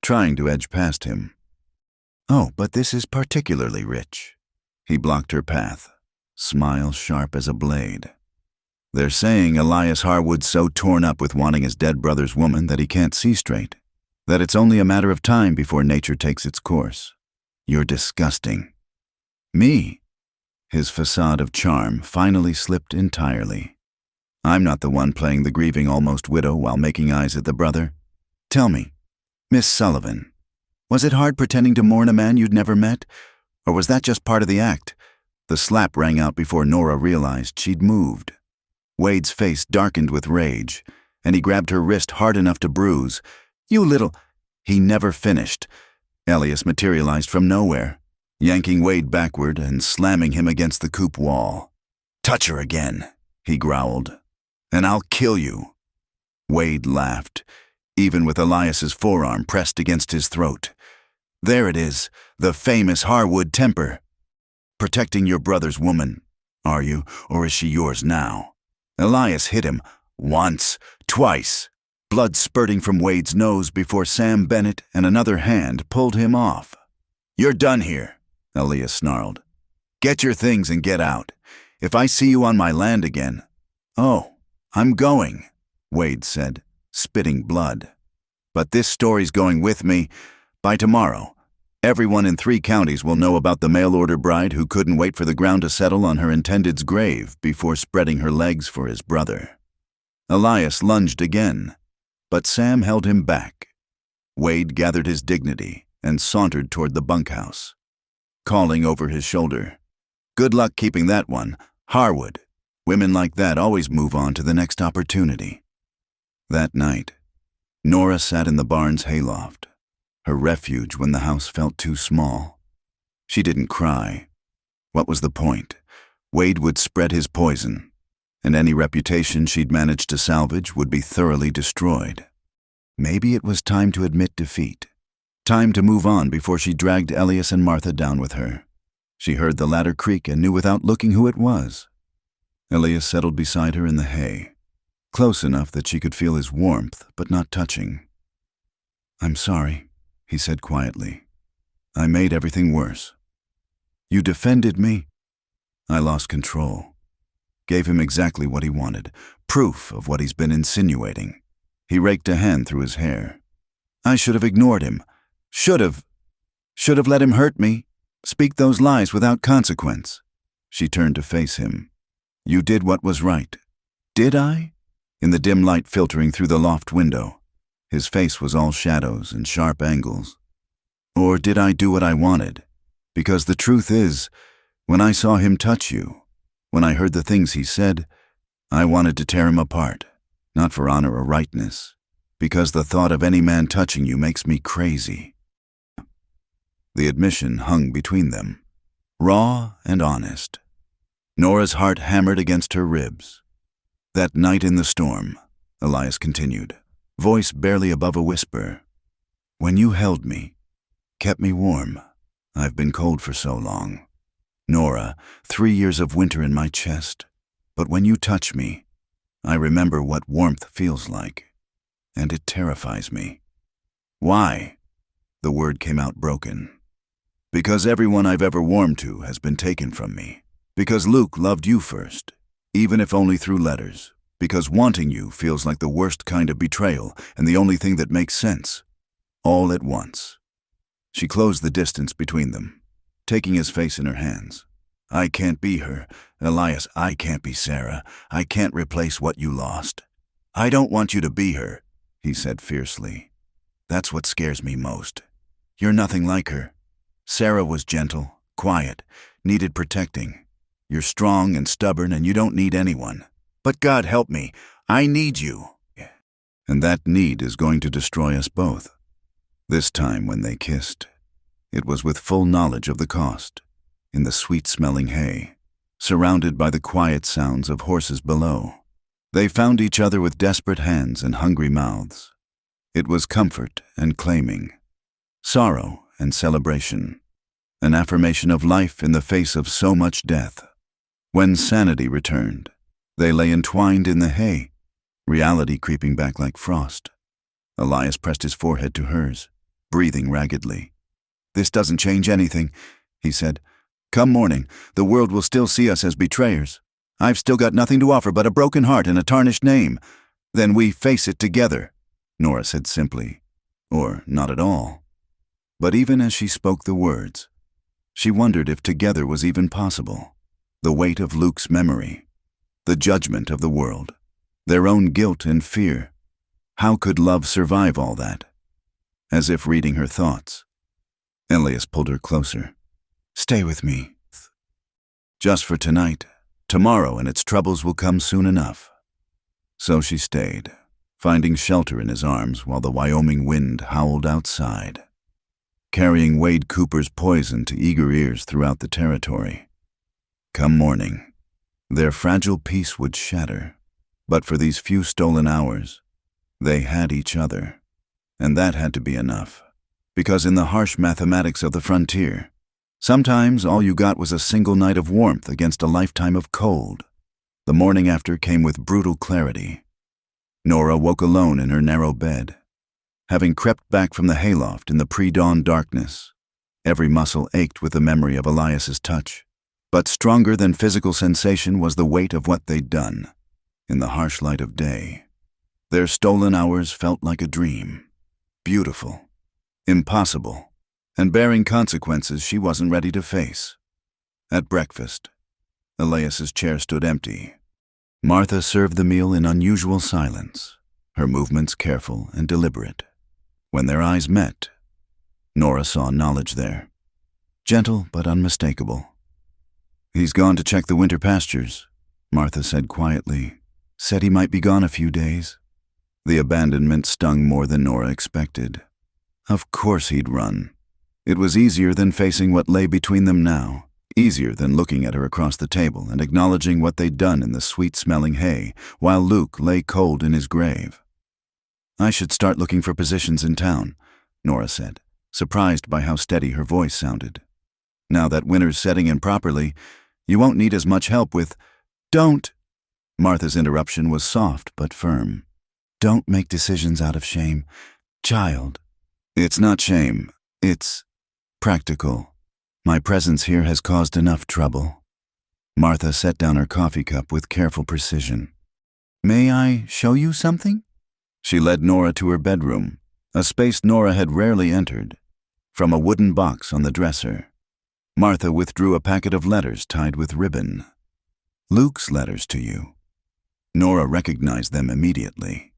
trying to edge past him. Oh, but this is particularly rich. He blocked her path, smile sharp as a blade. They're saying Elias Harwood's so torn up with wanting his dead brother's woman that he can't see straight, that it's only a matter of time before nature takes its course. You're disgusting. Me? His facade of charm finally slipped entirely. I'm not the one playing the grieving almost widow while making eyes at the brother. Tell me, Miss Sullivan, was it hard pretending to mourn a man you'd never met? Or was that just part of the act? The slap rang out before Nora realized she'd moved. Wade's face darkened with rage, and he grabbed her wrist hard enough to bruise. You little... He never finished. Elias materialized from nowhere, yanking Wade backward and slamming him against the coop wall. Touch her again, he growled, and I'll kill you. Wade laughed, even with Elias's forearm pressed against his throat. There it is, the famous Harwood temper. Protecting your brother's woman, are you, or is she yours now? Elias hit him, once, twice, blood spurting from Wade's nose before Sam Bennett and another hand pulled him off. You're done here, Elias snarled. Get your things and get out. If I see you on my land again... Oh, I'm going, Wade said, spitting blood. But this story's going with me. By tomorrow, everyone in 3 counties will know about the mail-order bride who couldn't wait for the ground to settle on her intended's grave before spreading her legs for his brother. Elias lunged again, but Sam held him back. Wade gathered his dignity and sauntered toward the bunkhouse, calling over his shoulder, Good luck keeping that one, Harwood. Women like that always move on to the next opportunity. That night, Nora sat in the barn's hayloft, her refuge when the house felt too small. She didn't cry. What was the point? Wade would spread his poison, and any reputation she'd managed to salvage would be thoroughly destroyed. Maybe it was time to admit defeat. Time to move on before she dragged Elias and Martha down with her. She heard the ladder creak and knew without looking who it was. Elias settled beside her in the hay, close enough that she could feel his warmth, but not touching. I'm sorry, he said quietly. I made everything worse. You defended me. I lost control. Gave him exactly what he wanted, proof of what he's been insinuating. He raked a hand through his hair. I should have ignored him. Should have let him hurt me, speak those lies without consequence. She turned to face him. You did what was right. Did I? In the dim light filtering through the loft window, his face was all shadows and sharp angles. Or did I do what I wanted? Because the truth is, when I saw him touch you, when I heard the things he said, I wanted to tear him apart, not for honor or rightness, because the thought of any man touching you makes me crazy. The admission hung between them, raw and honest. Nora's heart hammered against her ribs. That night in the storm, Elias continued, voice barely above a whisper, when you held me, kept me warm, I've been cold for so long. Nora, 3 years of winter in my chest, but when you touch me, I remember what warmth feels like, and it terrifies me. Why? The word came out broken. Because everyone I've ever warmed to has been taken from me. Because Luke loved you first, even if only through letters. Because wanting you feels like the worst kind of betrayal and the only thing that makes sense. All at once. She closed the distance between them, taking his face in her hands. I can't be her, Elias, I can't be Sarah. I can't replace what you lost. I don't want you to be her, he said fiercely. That's what scares me most. You're nothing like her. Sarah was gentle, quiet, needed protecting. You're strong and stubborn and you don't need anyone. But God help me, I need you. And that need is going to destroy us both. This time when they kissed, it was with full knowledge of the cost, in the sweet-smelling hay, surrounded by the quiet sounds of horses below. They found each other with desperate hands and hungry mouths. It was comfort and claiming, sorrow and celebration, an affirmation of life in the face of so much death. When sanity returned, they lay entwined in the hay, reality creeping back like frost. Elias pressed his forehead to hers, breathing raggedly. This doesn't change anything, he said. Come morning, the world will still see us as betrayers. I've still got nothing to offer but a broken heart and a tarnished name. Then we face it together, Nora said simply, or not at all. But even as she spoke the words, she wondered if together was even possible. The weight of Luke's memory, the judgment of the world, their own guilt and fear. How could love survive all that? As if reading her thoughts, Elias pulled her closer. Stay with me. Just for tonight. Tomorrow and its troubles will come soon enough. So she stayed, finding shelter in his arms while the Wyoming wind howled outside, carrying Wade Cooper's poison to eager ears throughout the territory. Come morning, their fragile peace would shatter, but for these few stolen hours, they had each other. And that had to be enough, because in the harsh mathematics of the frontier, sometimes all you got was a single night of warmth against a lifetime of cold. The morning after came with brutal clarity. Nora woke alone in her narrow bed, having crept back from the hayloft in the pre-dawn darkness. Every muscle ached with the memory of Elias's touch, but stronger than physical sensation was the weight of what they'd done. In the harsh light of day, their stolen hours felt like a dream. Beautiful, impossible, and bearing consequences she wasn't ready to face. At breakfast, Elias's chair stood empty. Martha served the meal in unusual silence, her movements careful and deliberate. When their eyes met, Nora saw knowledge there, gentle but unmistakable. He's gone to check the winter pastures, Martha said quietly. Said he might be gone a few days. The abandonment stung more than Nora expected. Of course he'd run. It was easier than facing what lay between them now, easier than looking at her across the table and acknowledging what they'd done in the sweet-smelling hay while Luke lay cold in his grave. I should start looking for positions in town, Nora said, surprised by how steady her voice sounded. Now that winter's setting in properly, you won't need as much help with— Don't! Martha's interruption was soft but firm. Don't make decisions out of shame. Child. It's not shame. It's practical. My presence here has caused enough trouble. Martha set down her coffee cup with careful precision. May I show you something? She led Nora to her bedroom, a space Nora had rarely entered. From a wooden box on the dresser, Martha withdrew a packet of letters tied with ribbon. Luke's letters to you. Nora recognized them immediately.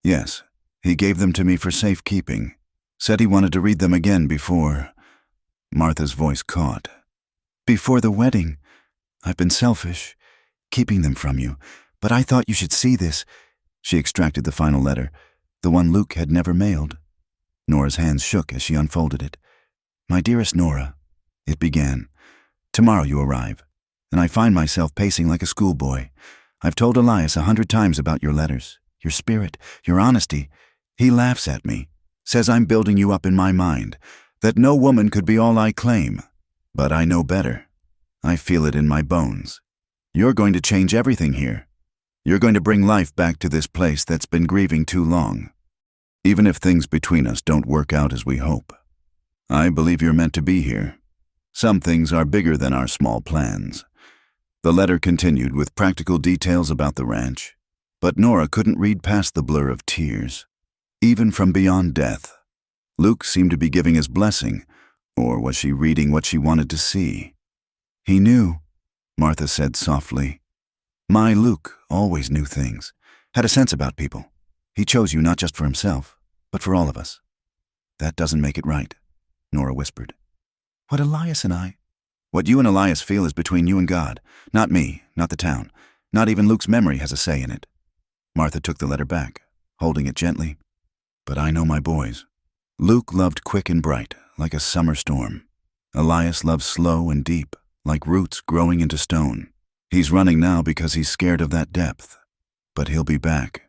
Yes, he gave them to me for safekeeping. Said he wanted to read them again before... Martha's voice caught. Before the wedding. I've been selfish, keeping them from you, but I thought you should see this. She extracted the final letter, the one Luke had never mailed. Nora's hands shook as she unfolded it. My dearest Nora, it began. Tomorrow you arrive, and I find myself pacing like a schoolboy. I've told Elias 100 times about your letters, your spirit, your honesty. He laughs at me, says I'm building you up in my mind, that no woman could be all I claim. But I know better. I feel it in my bones. You're going to change everything here. You're going to bring life back to this place that's been grieving too long. Even if things between us don't work out as we hope. I believe you're meant to be here. Some things are bigger than our small plans. The letter continued with practical details about the ranch, but Nora couldn't read past the blur of tears. Even from beyond death, Luke seemed to be giving his blessing, or was she reading what she wanted to see? He knew, Martha said softly. My Luke always knew things, had a sense about people. He chose you not just for himself, but for all of us. That doesn't make it right, Nora whispered. What Elias and I... What you and Elias feel is between you and God, not me, not the town. Not even Luke's memory has a say in it. Martha took the letter back, holding it gently. But I know my boys. Luke loved quick and bright, like a summer storm. Elias loved slow and deep, like roots growing into stone. He's running now because he's scared of that depth, but he'll be back.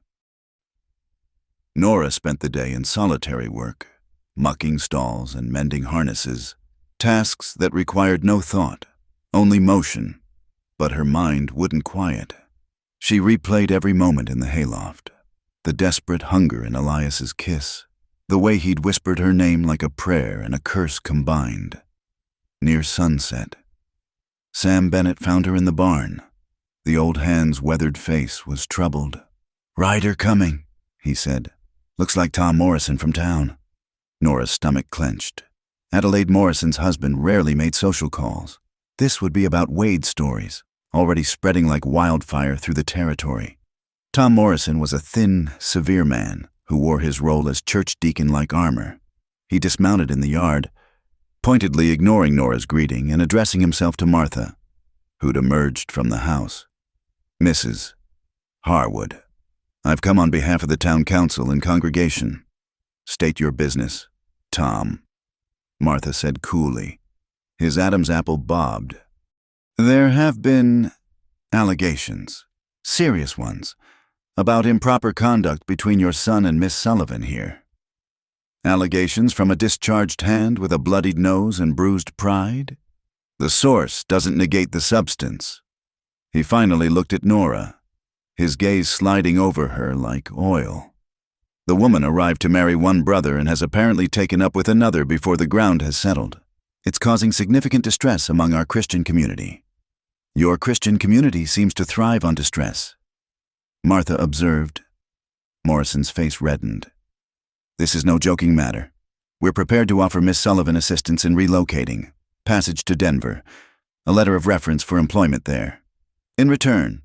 Nora spent the day in solitary work, mucking stalls and mending harnesses, tasks that required no thought, only motion, but her mind wouldn't quiet. She replayed every moment in the hayloft, the desperate hunger in Elias's kiss, the way he'd whispered her name like a prayer and a curse combined. Near sunset, Sam Bennett found her in the barn. The old hand's weathered face was troubled. Rider coming, he said. Looks like Tom Morrison from town. Nora's stomach clenched. Adelaide Morrison's husband rarely made social calls. This would be about Wade's stories, already spreading like wildfire through the territory. Tom Morrison was a thin, severe man who wore his role as church deacon-like armor. He dismounted in the yard, pointedly ignoring Nora's greeting and addressing himself to Martha, who'd emerged from the house. Mrs. Harwood, I've come on behalf of the town council and congregation. State your business, Tom, Martha said coolly. His Adam's apple bobbed. There have been allegations, serious ones, about improper conduct between your son and Miss Sullivan here. Allegations from a discharged hand with a bloodied nose and bruised pride? The source doesn't negate the substance. He finally looked at Nora, his gaze sliding over her like oil. The woman arrived to marry one brother and has apparently taken up with another before the ground has settled. It's causing significant distress among our Christian community. Your Christian community seems to thrive on distress, Martha observed. Morrison's face reddened. This is no joking matter. We're prepared to offer Miss Sullivan assistance in relocating, passage to Denver, a letter of reference for employment there. In return,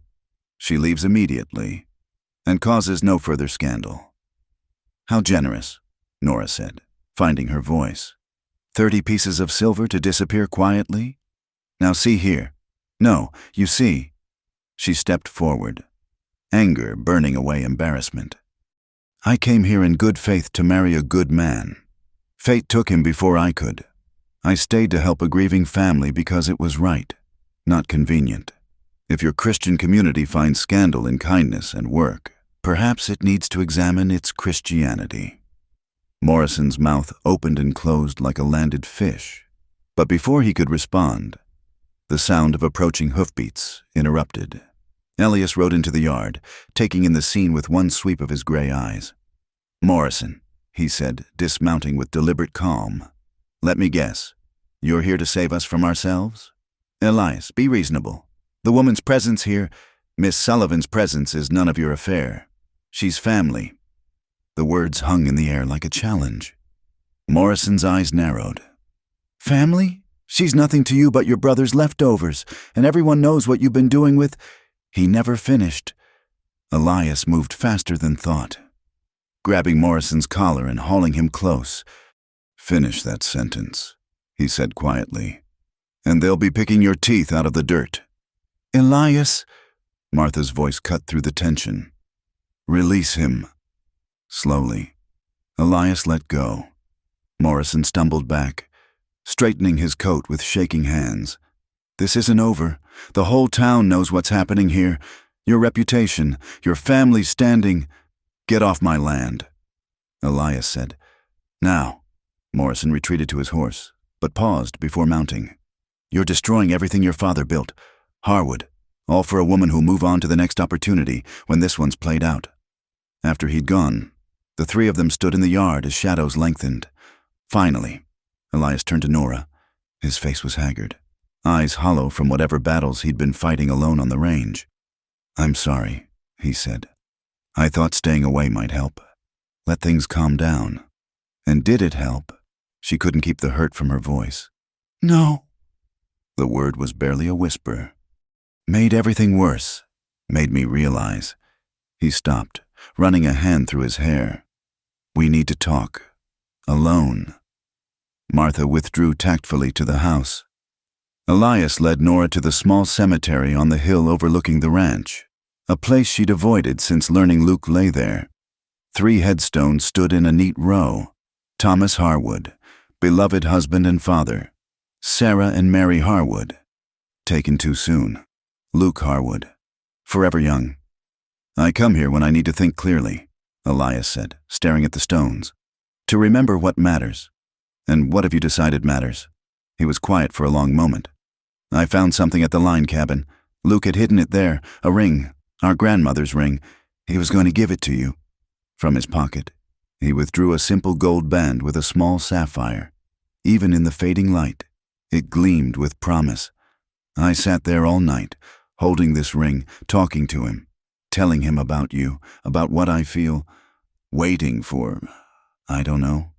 she leaves immediately and causes no further scandal. How generous, Nora said, finding her voice. 30 pieces of silver to disappear quietly? Now see here. No, you see. She stepped forward, anger burning away embarrassment. I came here in good faith to marry a good man. Fate took him before I could. I stayed to help a grieving family because it was right, not convenient. If your Christian community finds scandal in kindness and work, perhaps it needs to examine its Christianity. Morrison's mouth opened and closed like a landed fish, but before he could respond, the sound of approaching hoofbeats interrupted. Elias rode into the yard, taking in the scene with one sweep of his gray eyes. Morrison, he said, dismounting with deliberate calm. Let me guess. You're here to save us from ourselves? Elias, be reasonable. The woman's presence here, Miss Sullivan's presence, is none of your affair. She's family. The words hung in the air like a challenge. Morrison's eyes narrowed. Family? She's nothing to you but your brother's leftovers, and everyone knows what you've been doing with... He never finished. Elias moved faster than thought, grabbing Morrison's collar and hauling him close. "Finish that sentence," he said quietly, "and they'll be picking your teeth out of the dirt." "Elias," Martha's voice cut through the tension. "Release him." Slowly, Elias let go. Morrison stumbled back, straightening his coat with shaking hands. "This isn't over. The whole town knows what's happening here. Your reputation, your family's standing. Get off my land," Elias said. "Now." Morrison retreated to his horse, but paused before mounting. "You're destroying everything your father built. Harwood, all for a woman who'll move on to the next opportunity when this one's played out." After he'd gone, the three of them stood in the yard as shadows lengthened. Finally, Elias turned to Nora. His face was haggard, eyes hollow from whatever battles he'd been fighting alone on the range. "I'm sorry," he said. "I thought staying away might help. Let things calm down." And did it help? She couldn't keep the hurt from her voice. "No." The word was barely a whisper. "Made everything worse. Made me realize." He stopped, running a hand through his hair. "We need to talk. Alone." Martha withdrew tactfully to the house. Elias led Nora to the small cemetery on the hill overlooking the ranch, a place she'd avoided since learning Luke lay there. 3 headstones stood in a neat row. Thomas Harwood, beloved husband and father. Sarah and Mary Harwood, taken too soon. Luke Harwood, forever young. "I come here when I need to think clearly," Elias said, staring at the stones. "To remember what matters." "And what have you decided matters?" He was quiet for a long moment. "I found something at the line cabin. Luke had hidden it there, a ring, our grandmother's ring. He was going to give it to you." From his pocket, he withdrew a simple gold band with a small sapphire. Even in the fading light, it gleamed with promise. "I sat there all night, holding this ring, talking to him, telling him about you, about what I feel, waiting for, I don't know,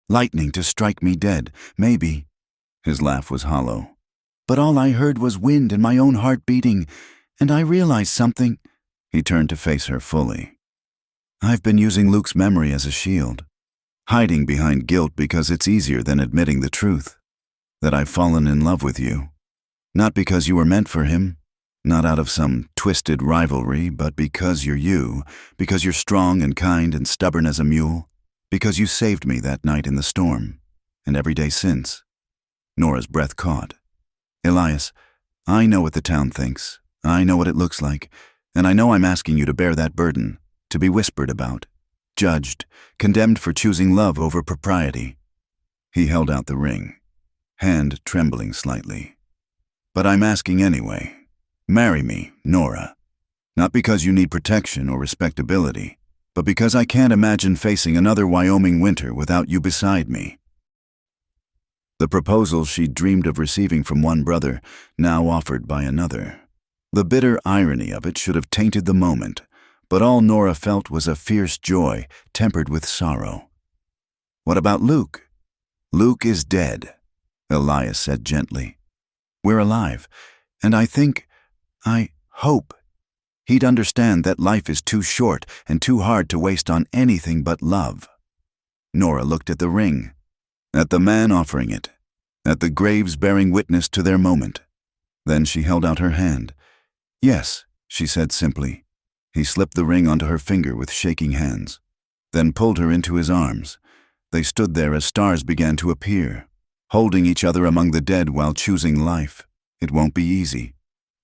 lightning to strike me dead, maybe." His laugh was hollow. "But all I heard was wind and my own heart beating, and I realized something." He turned to face her fully. "I've been using Luke's memory as a shield, hiding behind guilt because it's easier than admitting the truth, that I've fallen in love with you. Not because you were meant for him, not out of some twisted rivalry, but because you're you, because you're strong and kind and stubborn as a mule, because you saved me that night in the storm, and every day since." Nora's breath caught. "Elias, I know what the town thinks. I know what it looks like, and I know I'm asking you to bear that burden, to be whispered about, judged, condemned for choosing love over propriety." He held out the ring, hand trembling slightly. "But I'm asking anyway. Marry me, Nora. Not because you need protection or respectability, but because I can't imagine facing another Wyoming winter without you beside me." The proposal she'd dreamed of receiving from one brother, now offered by another. The bitter irony of it should have tainted the moment, but all Nora felt was a fierce joy tempered with sorrow. "What about Luke?" "Luke is dead," Elias said gently. "We're alive, and I hope, he'd understand that life is too short and too hard to waste on anything but love." Nora looked at the ring, at the man offering it, at the graves bearing witness to their moment. Then she held out her hand. "Yes," she said simply. He slipped the ring onto her finger with shaking hands, then pulled her into his arms. They stood there as stars began to appear, holding each other among the dead while choosing life. "It won't be easy,"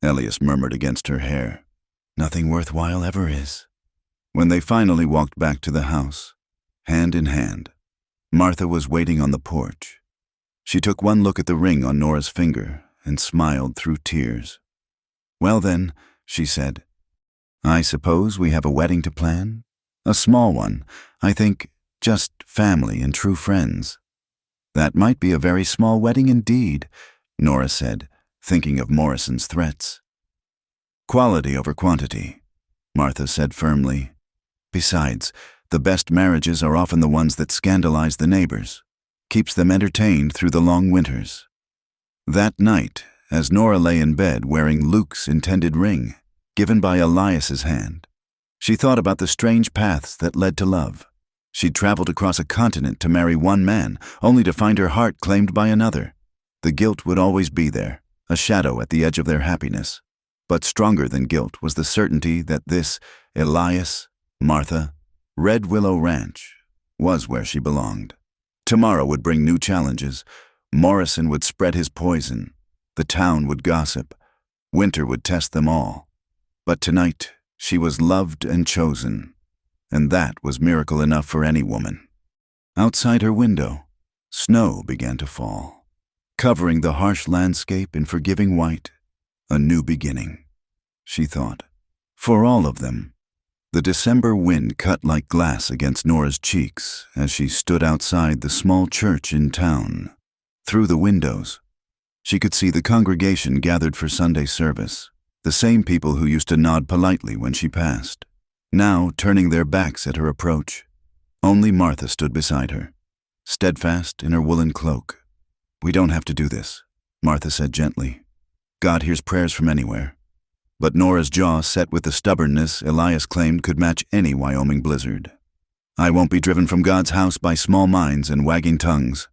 Elias murmured against her hair. "Nothing worthwhile ever is." When they finally walked back to the house, hand in hand, Martha was waiting on the porch. She took one look at the ring on Nora's finger and smiled through tears. "Well then," she said, "I suppose we have a wedding to plan? A small one, I think, just family and true friends." "That might be a very small wedding indeed," Nora said, thinking of Morrison's threats. "Quality over quantity," Martha said firmly. "Besides, the best marriages are often the ones that scandalize the neighbors, keeps them entertained through the long winters." That night, as Nora lay in bed wearing Luke's intended ring, given by Elias's hand, She thought about the strange paths that led to love. She'd traveled across a continent to marry one man, only to find her heart claimed by another. The guilt would always be there, a shadow at the edge of their happiness. But stronger than guilt was the certainty that this Elias, Martha, Red Willow Ranch was where she belonged. Tomorrow would bring new challenges. Morrison would spread his poison. The town would gossip. Winter would test them all. But tonight, she was loved and chosen. And that was miracle enough for any woman. Outside her window, snow began to fall, covering the harsh landscape in forgiving white. A new beginning, she thought, for all of them. The December wind cut like glass against Nora's cheeks as she stood outside the small church in town. Through the windows, she could see the congregation gathered for Sunday service, the same people who used to nod politely when she passed, now turning their backs at her approach. Only Martha stood beside her, steadfast in her woolen cloak. "We don't have to do this," Martha said gently. "God hears prayers from anywhere." But Nora's jaw set with the stubbornness Elias claimed could match any Wyoming blizzard. "I won't be driven from God's house by small minds and wagging tongues."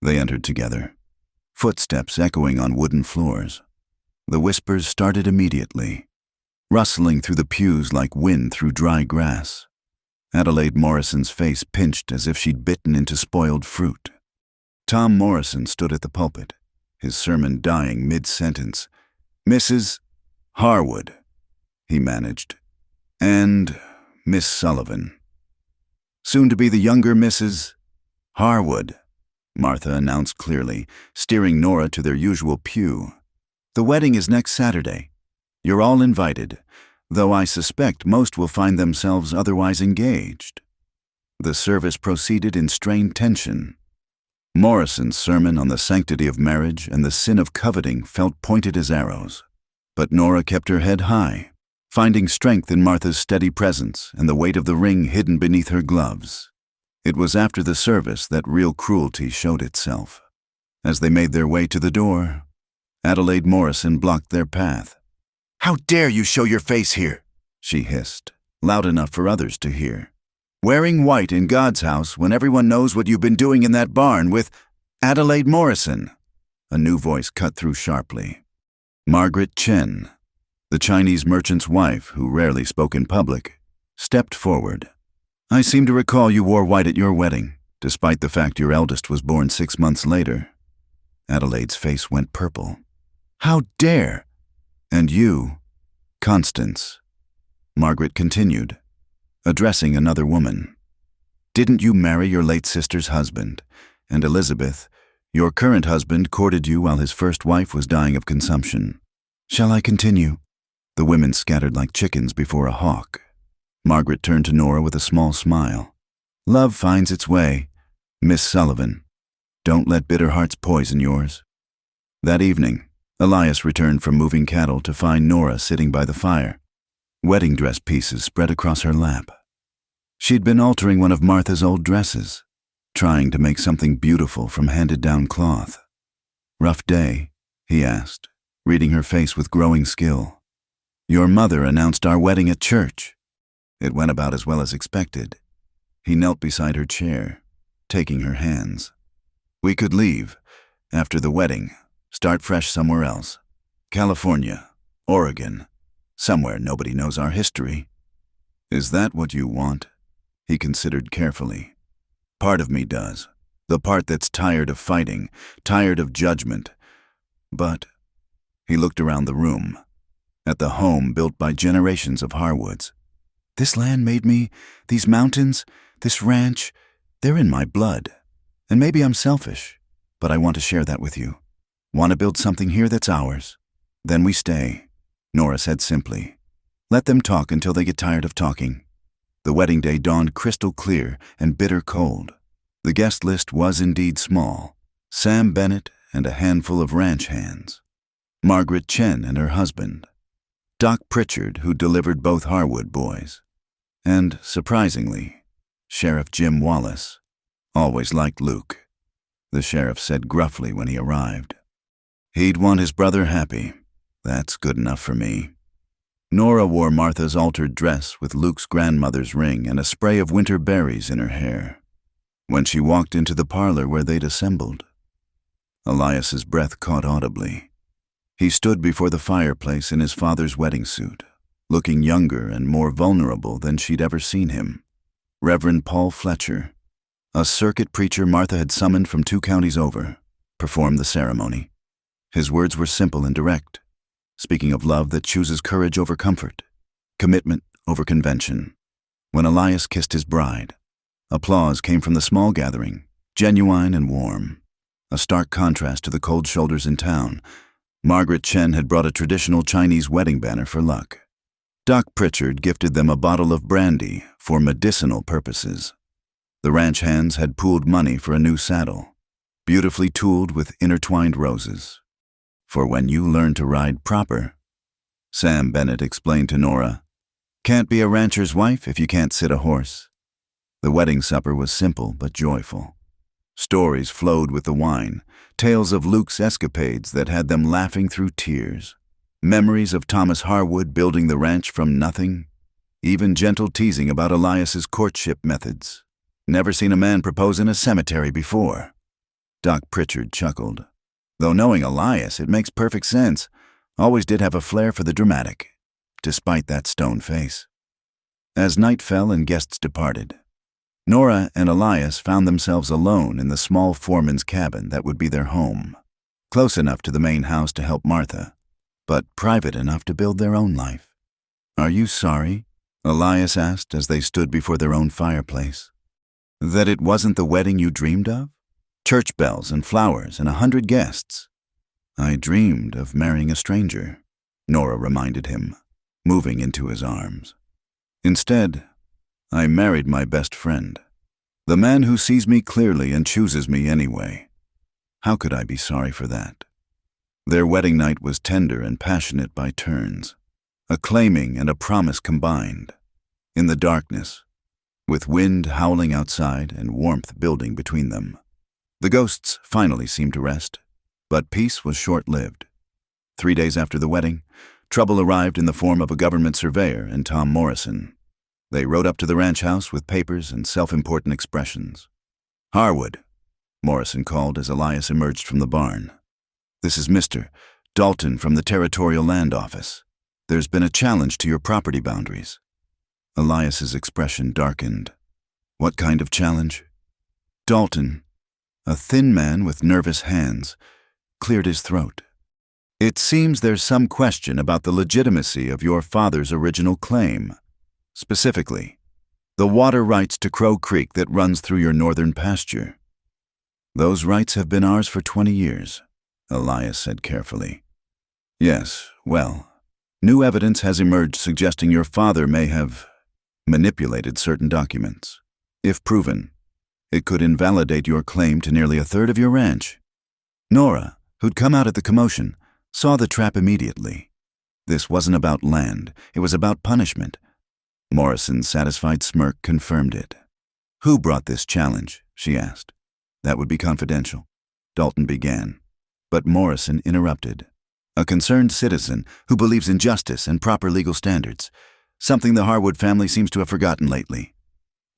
They entered together, footsteps echoing on wooden floors. The whispers started immediately, rustling through the pews like wind through dry grass. Adelaide Morrison's face pinched as if she'd bitten into spoiled fruit. Tom Morrison stood at the pulpit, his sermon dying mid-sentence. "Mrs. Harwood," he managed, "and Miss Sullivan." "Soon to be the younger Mrs. Harwood," Martha announced clearly, steering Nora to their usual pew. "The wedding is next Saturday. You're all invited, though I suspect most will find themselves otherwise engaged." The service proceeded in strained tension. Morrison's sermon on the sanctity of marriage and the sin of coveting felt pointed as arrows. But Nora kept her head high, finding strength in Martha's steady presence and the weight of the ring hidden beneath her gloves. It was after the service that real cruelty showed itself. As they made their way to the door, Adelaide Morrison blocked their path. "How dare you show your face here?" she hissed, loud enough for others to hear. "Wearing white in God's house when everyone knows what you've been doing in that barn with Adelaide Morrison." A new voice cut through sharply. Margaret Chen, the Chinese merchant's wife who rarely spoke in public, stepped forward. "I seem to recall you wore white at your wedding, despite the fact your eldest was born 6 months later." Adelaide's face went purple. "How dare! And you, Constance," Margaret continued, addressing another woman. "Didn't you marry your late sister's husband? And Elizabeth, your current husband, courted you while his first wife was dying of consumption. Shall I continue?" The women scattered like chickens before a hawk. Margaret turned to Nora with a small smile. "Love finds its way, Miss Sullivan. Don't let bitter hearts poison yours." That evening, Elias returned from moving cattle to find Nora sitting by the fire, wedding dress pieces spread across her lap. She'd been altering one of Martha's old dresses, trying to make something beautiful from handed-down cloth. "Rough day?" he asked, reading her face with growing skill. "Your mother announced our wedding at church." It went about as well as expected. He knelt beside her chair, taking her hands. "We could leave, after the wedding, start fresh somewhere else. California, Oregon, somewhere nobody knows our history." "Is that what you want?" He considered carefully. "Part of me does. The part that's tired of fighting, tired of judgment. But," he looked around the room, at the home built by generations of Harwoods. "This land made me, these mountains, this ranch, they're in my blood. And maybe I'm selfish, but I want to share that with you. Want to build something here that's ours. Then we stay," Nora said simply. "Let them talk until they get tired of talking." The wedding day dawned crystal clear and bitter cold. The guest list was indeed small. Sam Bennett and a handful of ranch hands. Margaret Chen and her husband. Doc Pritchard, who delivered both Harwood boys. And, surprisingly, Sheriff Jim Wallace. "Always liked Luke," the sheriff said gruffly when he arrived. "He'd want his brother happy. That's good enough for me." Nora wore Martha's altered dress with Luke's grandmother's ring and a spray of winter berries in her hair. When she walked into the parlor where they'd assembled, Elias's breath caught audibly. He stood before the fireplace in his father's wedding suit, looking younger and more vulnerable than she'd ever seen him. Reverend Paul Fletcher, a circuit preacher Martha had summoned from 2 counties over, performed the ceremony. His words were simple and direct, speaking of love that chooses courage over comfort, commitment over convention. When Elias kissed his bride, applause came from the small gathering, genuine and warm, a stark contrast to the cold shoulders in town. Margaret Chen had brought a traditional Chinese wedding banner for luck. Doc Pritchard gifted them a bottle of brandy for medicinal purposes. The ranch hands had pooled money for a new saddle, beautifully tooled with intertwined roses. For when you learn to ride proper, Sam Bennett explained to Nora, can't be a rancher's wife if you can't sit a horse. The wedding supper was simple but joyful. Stories flowed with the wine, tales of Luke's escapades that had them laughing through tears, memories of Thomas Harwood building the ranch from nothing, even gentle teasing about Elias's courtship methods. Never seen a man propose in a cemetery before. Doc Pritchard chuckled. Though knowing Elias, it makes perfect sense. Always did have a flair for the dramatic, despite that stone face. As night fell and guests departed, Nora and Elias found themselves alone in the small foreman's cabin that would be their home, close enough to the main house to help Martha, but private enough to build their own life. Are you sorry? Elias asked as they stood before their own fireplace. That it wasn't the wedding you dreamed of? Church bells and flowers and 100 guests. I dreamed of marrying a stranger, Nora reminded him, moving into his arms. Instead, I married my best friend, the man who sees me clearly and chooses me anyway. How could I be sorry for that? Their wedding night was tender and passionate by turns, a claiming and a promise combined. In the darkness, with wind howling outside and warmth building between them, the ghosts finally seemed to rest, but peace was short-lived. 3 days after the wedding, trouble arrived in the form of a government surveyor and Tom Morrison. They rode up to the ranch house with papers and self-important expressions. Harwood, Morrison called as Elias emerged from the barn. This is Mr. Dalton from the Territorial Land Office. There's been a challenge to your property boundaries. Elias's expression darkened. What kind of challenge? Dalton, a thin man with nervous hands, cleared his throat. It seems there's some question about the legitimacy of your father's original claim. Specifically, the water rights to Crow Creek that runs through your northern pasture. Those rights have been ours for 20 years, Elias said carefully. Yes, well, new evidence has emerged suggesting your father may have manipulated certain documents. If proven, it could invalidate your claim to nearly a third of your ranch. Nora, who'd come out at the commotion, saw the trap immediately. This wasn't about land, it was about punishment. Morrison's satisfied smirk confirmed it. Who brought this challenge? She asked. That would be confidential, Dalton began. But Morrison interrupted. A concerned citizen who believes in justice and proper legal standards, something the Harwood family seems to have forgotten lately.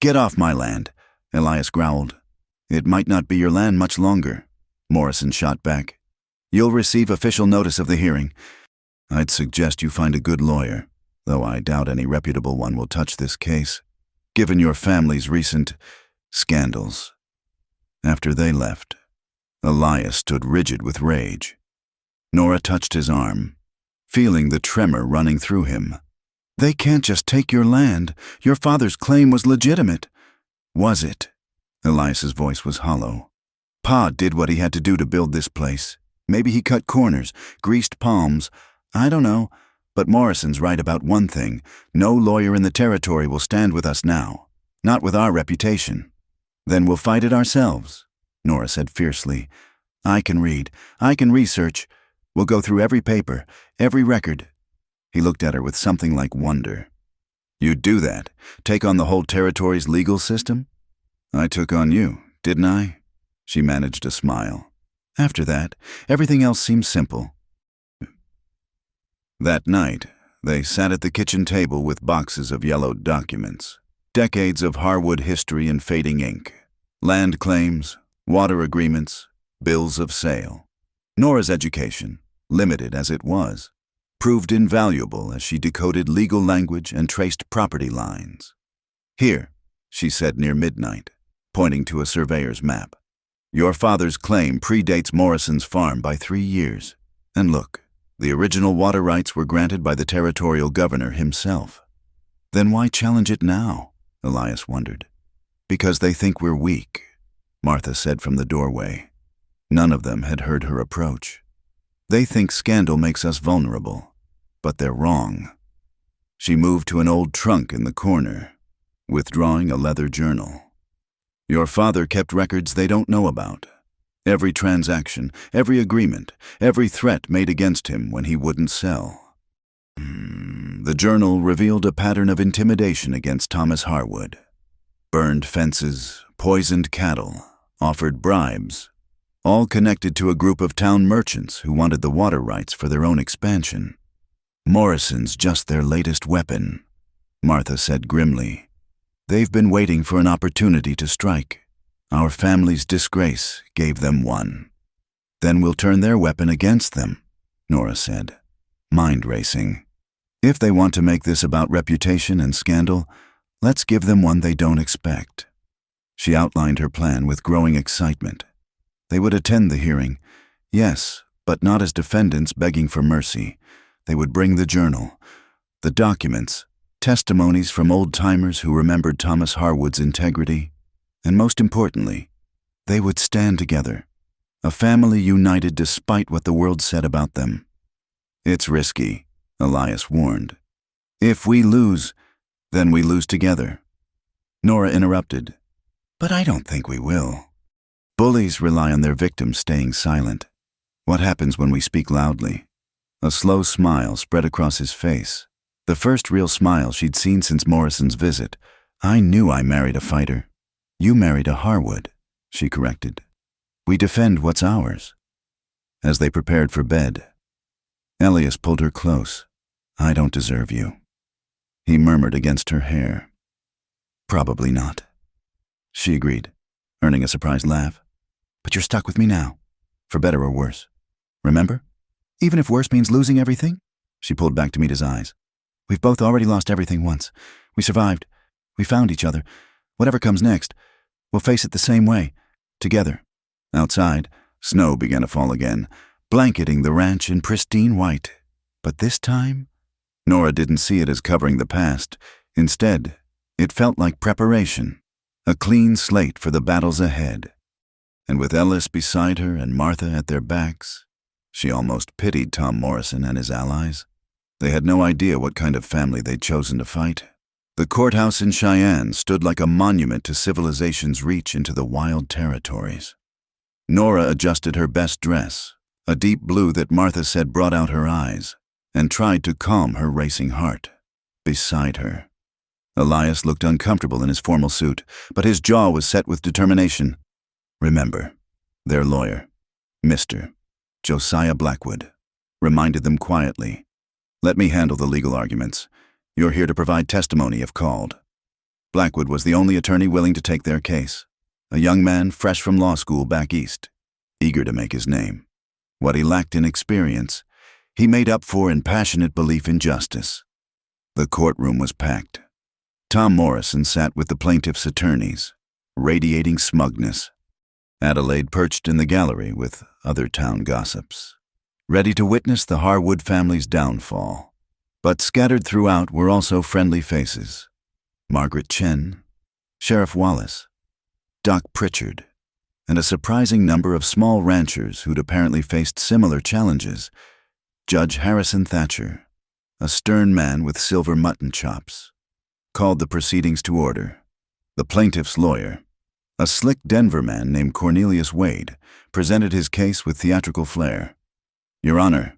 Get off my land, Elias growled. It might not be your land much longer, Morrison shot back. You'll receive official notice of the hearing. I'd suggest you find a good lawyer, though I doubt any reputable one will touch this case, given your family's recent scandals. After they left, Elias stood rigid with rage. Nora touched his arm, feeling the tremor running through him. They can't just take your land. Your father's claim was legitimate. Was it? Elias's voice was hollow. Pa did what he had to do to build this place. Maybe he cut corners, greased palms. I don't know. But Morrison's right about one thing. No lawyer in the territory will stand with us now. Not with our reputation. Then we'll fight it ourselves, Nora said fiercely. I can read. I can research. We'll go through every paper, every record. He looked at her with something like wonder. You'd do that? Take on the whole territory's legal system? I took on you, didn't I? She managed a smile. After that, everything else seemed simple. That night, They sat at the kitchen table with boxes of yellowed documents, decades of Harwood history in fading ink, land claims, water agreements, bills of sale. Nora's education, limited as it was, proved invaluable as she decoded legal language and traced property lines. "Here," she said near midnight, pointing to a surveyor's map. "Your father's claim predates Morrison's farm by 3 years. And look, the original water rights were granted by the territorial governor himself." "Then why challenge it now?" Elias wondered. "Because they think we're weak," Martha said from the doorway. None of them had heard her approach. "They think scandal makes us vulnerable, but they're wrong." She moved to an old trunk in the corner, withdrawing a leather journal. "Your father kept records they don't know about. Every transaction, every agreement, every threat made against him when he wouldn't sell." The journal revealed a pattern of intimidation against Thomas Harwood. Burned fences, poisoned cattle, offered bribes, all connected to a group of town merchants who wanted the water rights for their own expansion. "Morrison's just their latest weapon," Martha said grimly. "They've been waiting for an opportunity to strike. Our family's disgrace gave them one." "Then we'll turn their weapon against them," Nora said, mind racing. "If they want to make this about reputation and scandal, let's give them one they don't expect." She outlined her plan with growing excitement. They would attend the hearing, yes, but not as defendants begging for mercy. They would bring the journal, the documents, testimonies from old-timers who remembered Thomas Harwood's integrity, and most importantly, they would stand together, a family united despite what the world said about them. "It's risky," Elias warned. "If we lose, then we lose together." Nora interrupted. "But I don't think we will." "Bullies rely on their victims staying silent. What happens when we speak loudly?" A slow smile spread across his face, the first real smile she'd seen since Morrison's visit. "I knew I married a fighter." "You married a Harwood," she corrected. "We defend what's ours." As they prepared for bed, Elias pulled her close. "I don't deserve you," he murmured against her hair. "Probably not," she agreed, earning a surprised laugh. "But you're stuck with me now, for better or worse. Remember? Even if worse means losing everything?" She pulled back to meet his eyes. "We've both already lost everything once. We survived. We found each other. Whatever comes next, we'll face it the same way, together." Outside, snow began to fall again, blanketing the ranch in pristine white. But this time, Nora didn't see it as covering the past. Instead, it felt like preparation, a clean slate for the battles ahead. And with Ellis beside her and Martha at their backs, she almost pitied Tom Morrison and his allies. They had no idea what kind of family they'd chosen to fight. The courthouse in Cheyenne stood like a monument to civilization's reach into the wild territories. Nora adjusted her best dress, a deep blue that Martha said brought out her eyes, and tried to calm her racing heart. Beside her, Elias looked uncomfortable in his formal suit, but his jaw was set with determination. "Remember, their lawyer, Mr. Josiah Blackwood, reminded them quietly. Let me handle the legal arguments. You're here to provide testimony if called." Blackwood was the only attorney willing to take their case, a young man fresh from law school back east, eager to make his name. What he lacked in experience, he made up for in passionate belief in justice. The courtroom was packed. Tom Morrison sat with the plaintiff's attorneys, radiating smugness. Adelaide perched in the gallery with other town gossips, ready to witness the Harwood family's downfall. But scattered throughout were also friendly faces. Margaret Chen, Sheriff Wallace, Doc Pritchard, and a surprising number of small ranchers who'd apparently faced similar challenges. Judge Harrison Thatcher, a stern man with silver mutton chops, called the proceedings to order. The plaintiff's lawyer, a slick Denver man named Cornelius Wade, presented his case with theatrical flair. "Your Honor,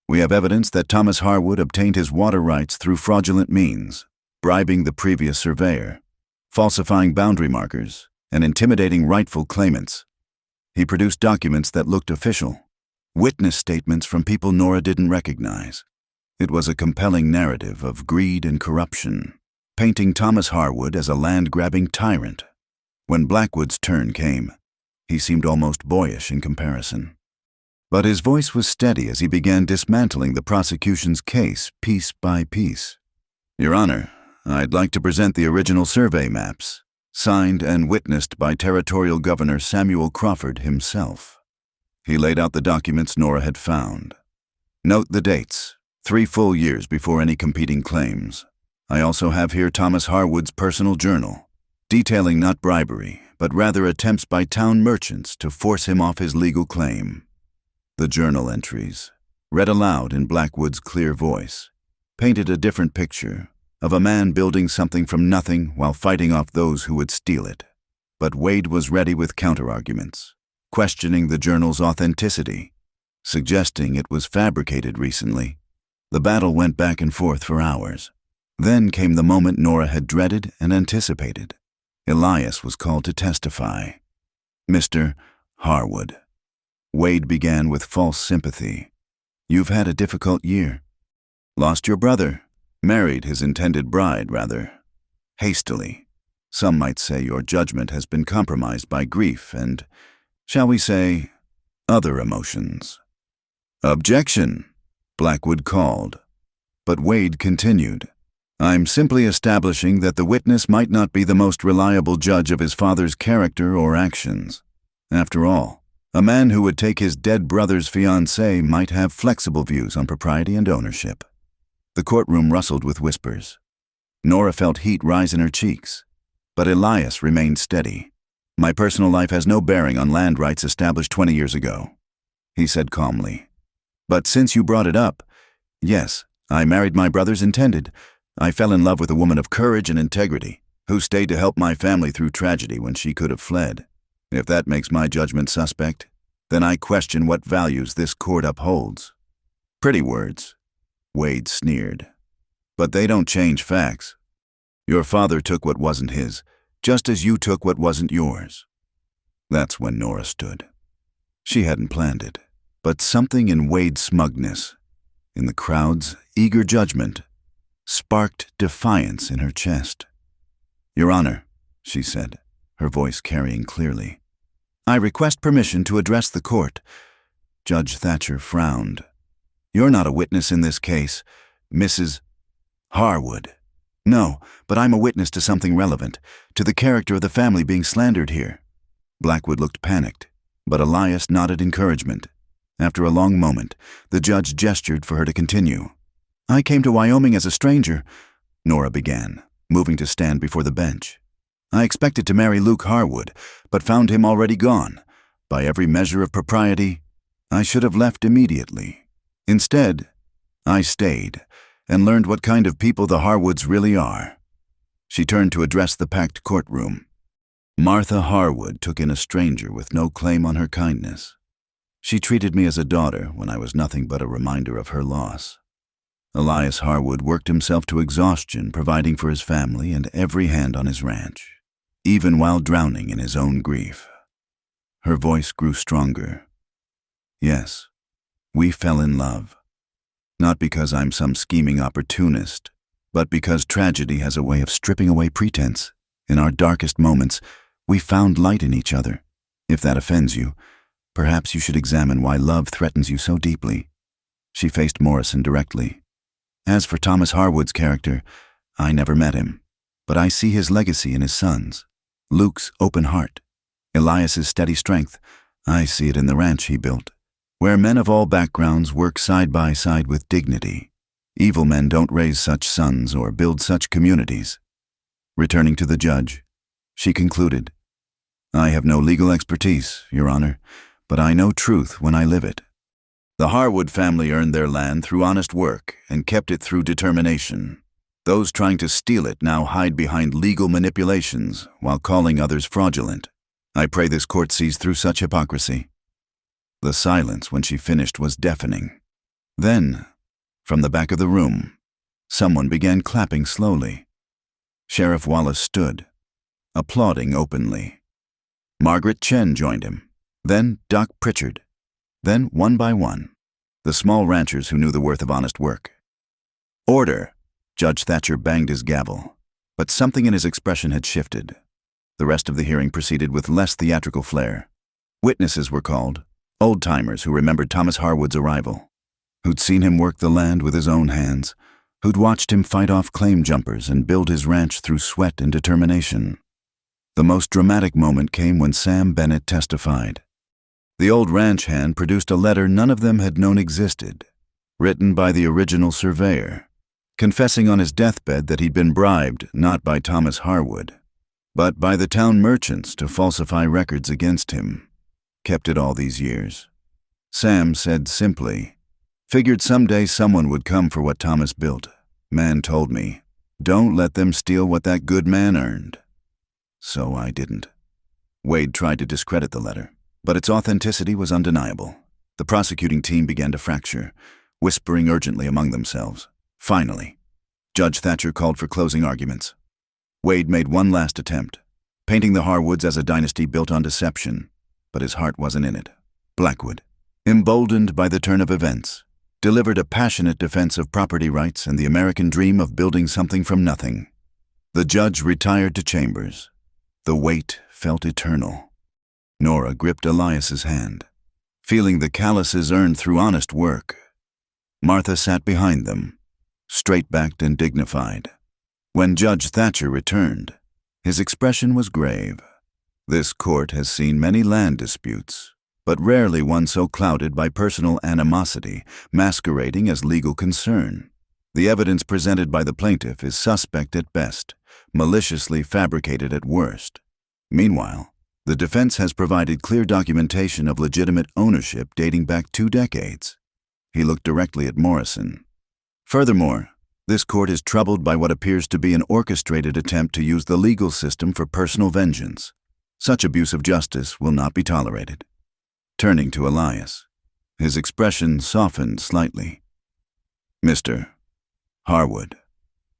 we have evidence that Thomas Harwood obtained his water rights through fraudulent means, bribing the previous surveyor, falsifying boundary markers, and intimidating rightful claimants. He produced documents that looked official, witness statements from people Nora didn't recognize. It was a compelling narrative of greed and corruption, painting Thomas Harwood as a land-grabbing tyrant. When Blackwood's turn came, he seemed almost boyish in comparison. But his voice was steady as he began dismantling the prosecution's case piece by piece. "Your Honor, I'd like to present the original survey maps, signed and witnessed by Territorial Governor Samuel Crawford himself." He laid out the documents Nora had found. "Note the dates, 3 full years before any competing claims. I also have here Thomas Harwood's personal journal, detailing not bribery, but rather attempts by town merchants to force him off his legal claim." The journal entries, read aloud in Blackwood's clear voice, painted a different picture of a man building something from nothing while fighting off those who would steal it. But Wade was ready with counterarguments, questioning the journal's authenticity, suggesting it was fabricated recently. The battle went back and forth for hours. Then came the moment Nora had dreaded and anticipated. Elias was called to testify. "Mr. Harwood." Wade began with false sympathy. "You've had a difficult year. Lost your brother. Married his intended bride, rather hastily. Some might say your judgment has been compromised by grief and, shall we say, other emotions." "Objection," Blackwood called. But Wade continued. "I'm simply establishing that the witness might not be the most reliable judge of his father's character or actions. After all, a man who would take his dead brother's fiancée might have flexible views on propriety and ownership." The courtroom rustled with whispers. Nora felt heat rise in her cheeks, but Elias remained steady. "My personal life has no bearing on land rights established 20 years ago," he said calmly. "But since you brought it up, yes, I married my brother's intended. I fell in love with a woman of courage and integrity, who stayed to help my family through tragedy when she could have fled. If that makes my judgment suspect, then I question what values this court upholds." "Pretty words," Wade sneered. "But they don't change facts. Your father took what wasn't his, just as you took what wasn't yours." That's when Nora stood. She hadn't planned it, but something in Wade's smugness, in the crowd's eager judgment, sparked defiance in her chest. "Your Honor," she said, her voice carrying clearly, "I request permission to address the court." Judge Thatcher frowned. "You're not a witness in this case, Mrs. Harwood." "No, but I'm a witness to something relevant, to the character of the family being slandered here." Blackwood looked panicked, but Elias nodded encouragement. After a long moment, the judge gestured for her to continue. "I came to Wyoming as a stranger," Nora began, moving to stand before the bench. "I expected to marry Luke Harwood, but found him already gone. By every measure of propriety, I should have left immediately. Instead, I stayed and learned what kind of people the Harwoods really are." She turned to address the packed courtroom. "Martha Harwood took in a stranger with no claim on her kindness. She treated me as a daughter when I was nothing but a reminder of her loss. Elias Harwood worked himself to exhaustion providing for his family and every hand on his ranch, even while drowning in his own grief." Her voice grew stronger. "Yes, we fell in love. Not because I'm some scheming opportunist, but because tragedy has a way of stripping away pretense. In our darkest moments, we found light in each other. If that offends you, perhaps you should examine why love threatens you so deeply." She faced Morrison directly. "As for Thomas Harwood's character, I never met him, but I see his legacy in his sons. Luke's open heart, Elias's steady strength. I see it in the ranch he built, where men of all backgrounds work side by side with dignity. Evil men don't raise such sons or build such communities." Returning to the judge, she concluded, "I have no legal expertise, Your Honor, but I know truth when I live it. The Harwood family earned their land through honest work and kept it through determination. Those trying to steal it now hide behind legal manipulations while calling others fraudulent. I pray this court sees through such hypocrisy." The silence when she finished was deafening. Then, from the back of the room, someone began clapping slowly. Sheriff Wallace stood, applauding openly. Margaret Chen joined him, then Doc Pritchard, then one by one, the small ranchers who knew the worth of honest work. Order! Judge Thatcher banged his gavel. But something in his expression had shifted. The rest of the hearing proceeded with less theatrical flair. Witnesses were called, old-timers who remembered Thomas Harwood's arrival, who'd seen him work the land with his own hands, who'd watched him fight off claim jumpers and build his ranch through sweat and determination. The most dramatic moment came when Sam Bennett testified. The old ranch hand produced a letter none of them had known existed, written by the original surveyor, confessing on his deathbed that he'd been bribed not by Thomas Harwood, but by the town merchants to falsify records against him. Kept it all these years. Sam said simply, "Figured someday someone would come for what Thomas built. Man told me, don't let them steal what that good man earned." So I didn't. Wade tried to discredit the letter, but its authenticity was undeniable. The prosecuting team began to fracture, whispering urgently among themselves. Finally, Judge Thatcher called for closing arguments. Wade made one last attempt, painting the Harwoods as a dynasty built on deception, but his heart wasn't in it. Blackwood, emboldened by the turn of events, delivered a passionate defense of property rights and the American dream of building something from nothing. The judge retired to chambers. The weight felt eternal. Nora gripped Elias's hand, feeling the calluses earned through honest work. Martha sat behind them, straight-backed and dignified. When Judge Thatcher returned, his expression was grave. This court has seen many land disputes, but rarely one so clouded by personal animosity, masquerading as legal concern. The evidence presented by the plaintiff is suspect at best, maliciously fabricated at worst. Meanwhile, the defense has provided clear documentation of legitimate ownership dating back 2 decades. He looked directly at Morrison. Furthermore, this court is troubled by what appears to be an orchestrated attempt to use the legal system for personal vengeance. Such abuse of justice will not be tolerated. Turning to Elias, his expression softened slightly. "Mr. Harwood,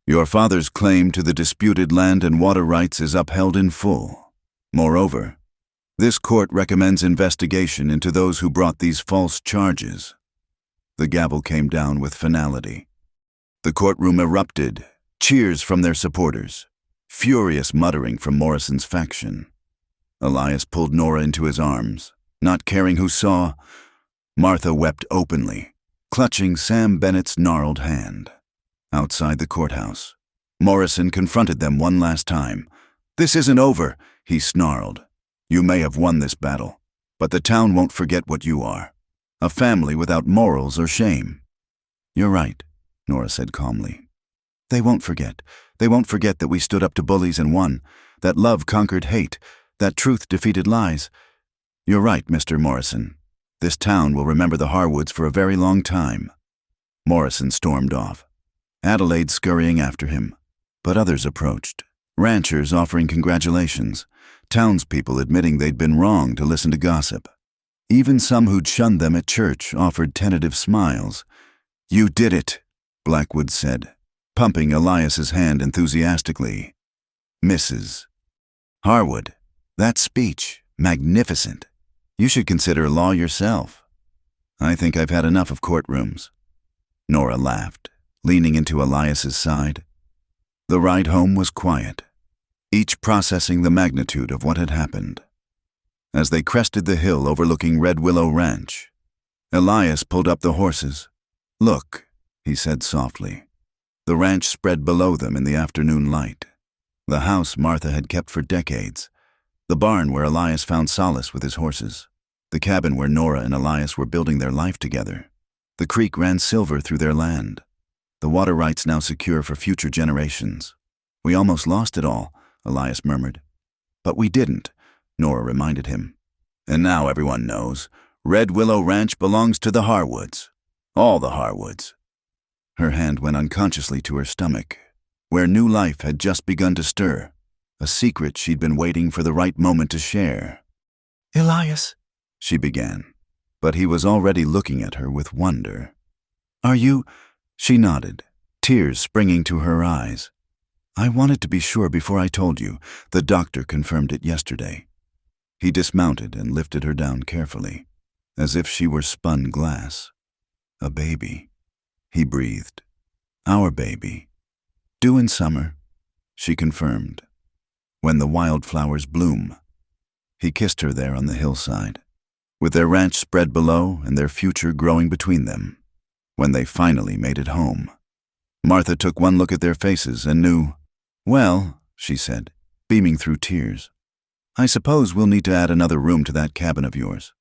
your father's claim to the disputed land and water rights is upheld in full. Moreover, this court recommends investigation into those who brought these false charges." The gavel came down with finality. The courtroom erupted, cheers from their supporters, furious muttering from Morrison's faction. Elias pulled Nora into his arms, not caring who saw. Martha wept openly, clutching Sam Bennett's gnarled hand. Outside the courthouse, Morrison confronted them one last time. "This isn't over," he snarled. "You may have won this battle, but the town won't forget what you are. A family without morals or shame." "You're right," Nora said calmly. "They won't forget. They won't forget that we stood up to bullies and won, that love conquered hate, that truth defeated lies. You're right, Mr. Morrison. This town will remember the Harwoods for a very long time." Morrison stormed off, Adelaide scurrying after him. But others approached, ranchers offering congratulations, townspeople admitting they'd been wrong to listen to gossip. Even some who'd shunned them at church offered tentative smiles. "You did it," Blackwood said, pumping Elias's hand enthusiastically. "Mrs. Harwood, that speech, magnificent. You should consider law yourself." "I think I've had enough of courtrooms." Nora laughed, leaning into Elias's side. The ride home was quiet, each processing the magnitude of what had happened. As they crested the hill overlooking Red Willow Ranch, Elias pulled up the horses. "Look," he said softly. The ranch spread below them in the afternoon light. The house Martha had kept for decades. The barn where Elias found solace with his horses. The cabin where Nora and Elias were building their life together. The creek ran silver through their land. The water rights now secure for future generations. "We almost lost it all," Elias murmured. "But we didn't," Nora reminded him. "And now everyone knows. Red Willow Ranch belongs to the Harwoods. All the Harwoods." Her hand went unconsciously to her stomach, where new life had just begun to stir, a secret she'd been waiting for the right moment to share. "Elias," she began, but he was already looking at her with wonder. "Are you—" She nodded, tears springing to her eyes. "I wanted to be sure before I told you. The doctor confirmed it yesterday." He dismounted and lifted her down carefully, as if she were spun glass. "A baby," he breathed. Our baby. Due in summer, she confirmed. When the wildflowers bloom. He kissed her there on the hillside, with their ranch spread below and their future growing between them. When they finally made it home, Martha took one look at their faces and knew. Well, she said, beaming through tears, I suppose we'll need to add another room to that cabin of yours.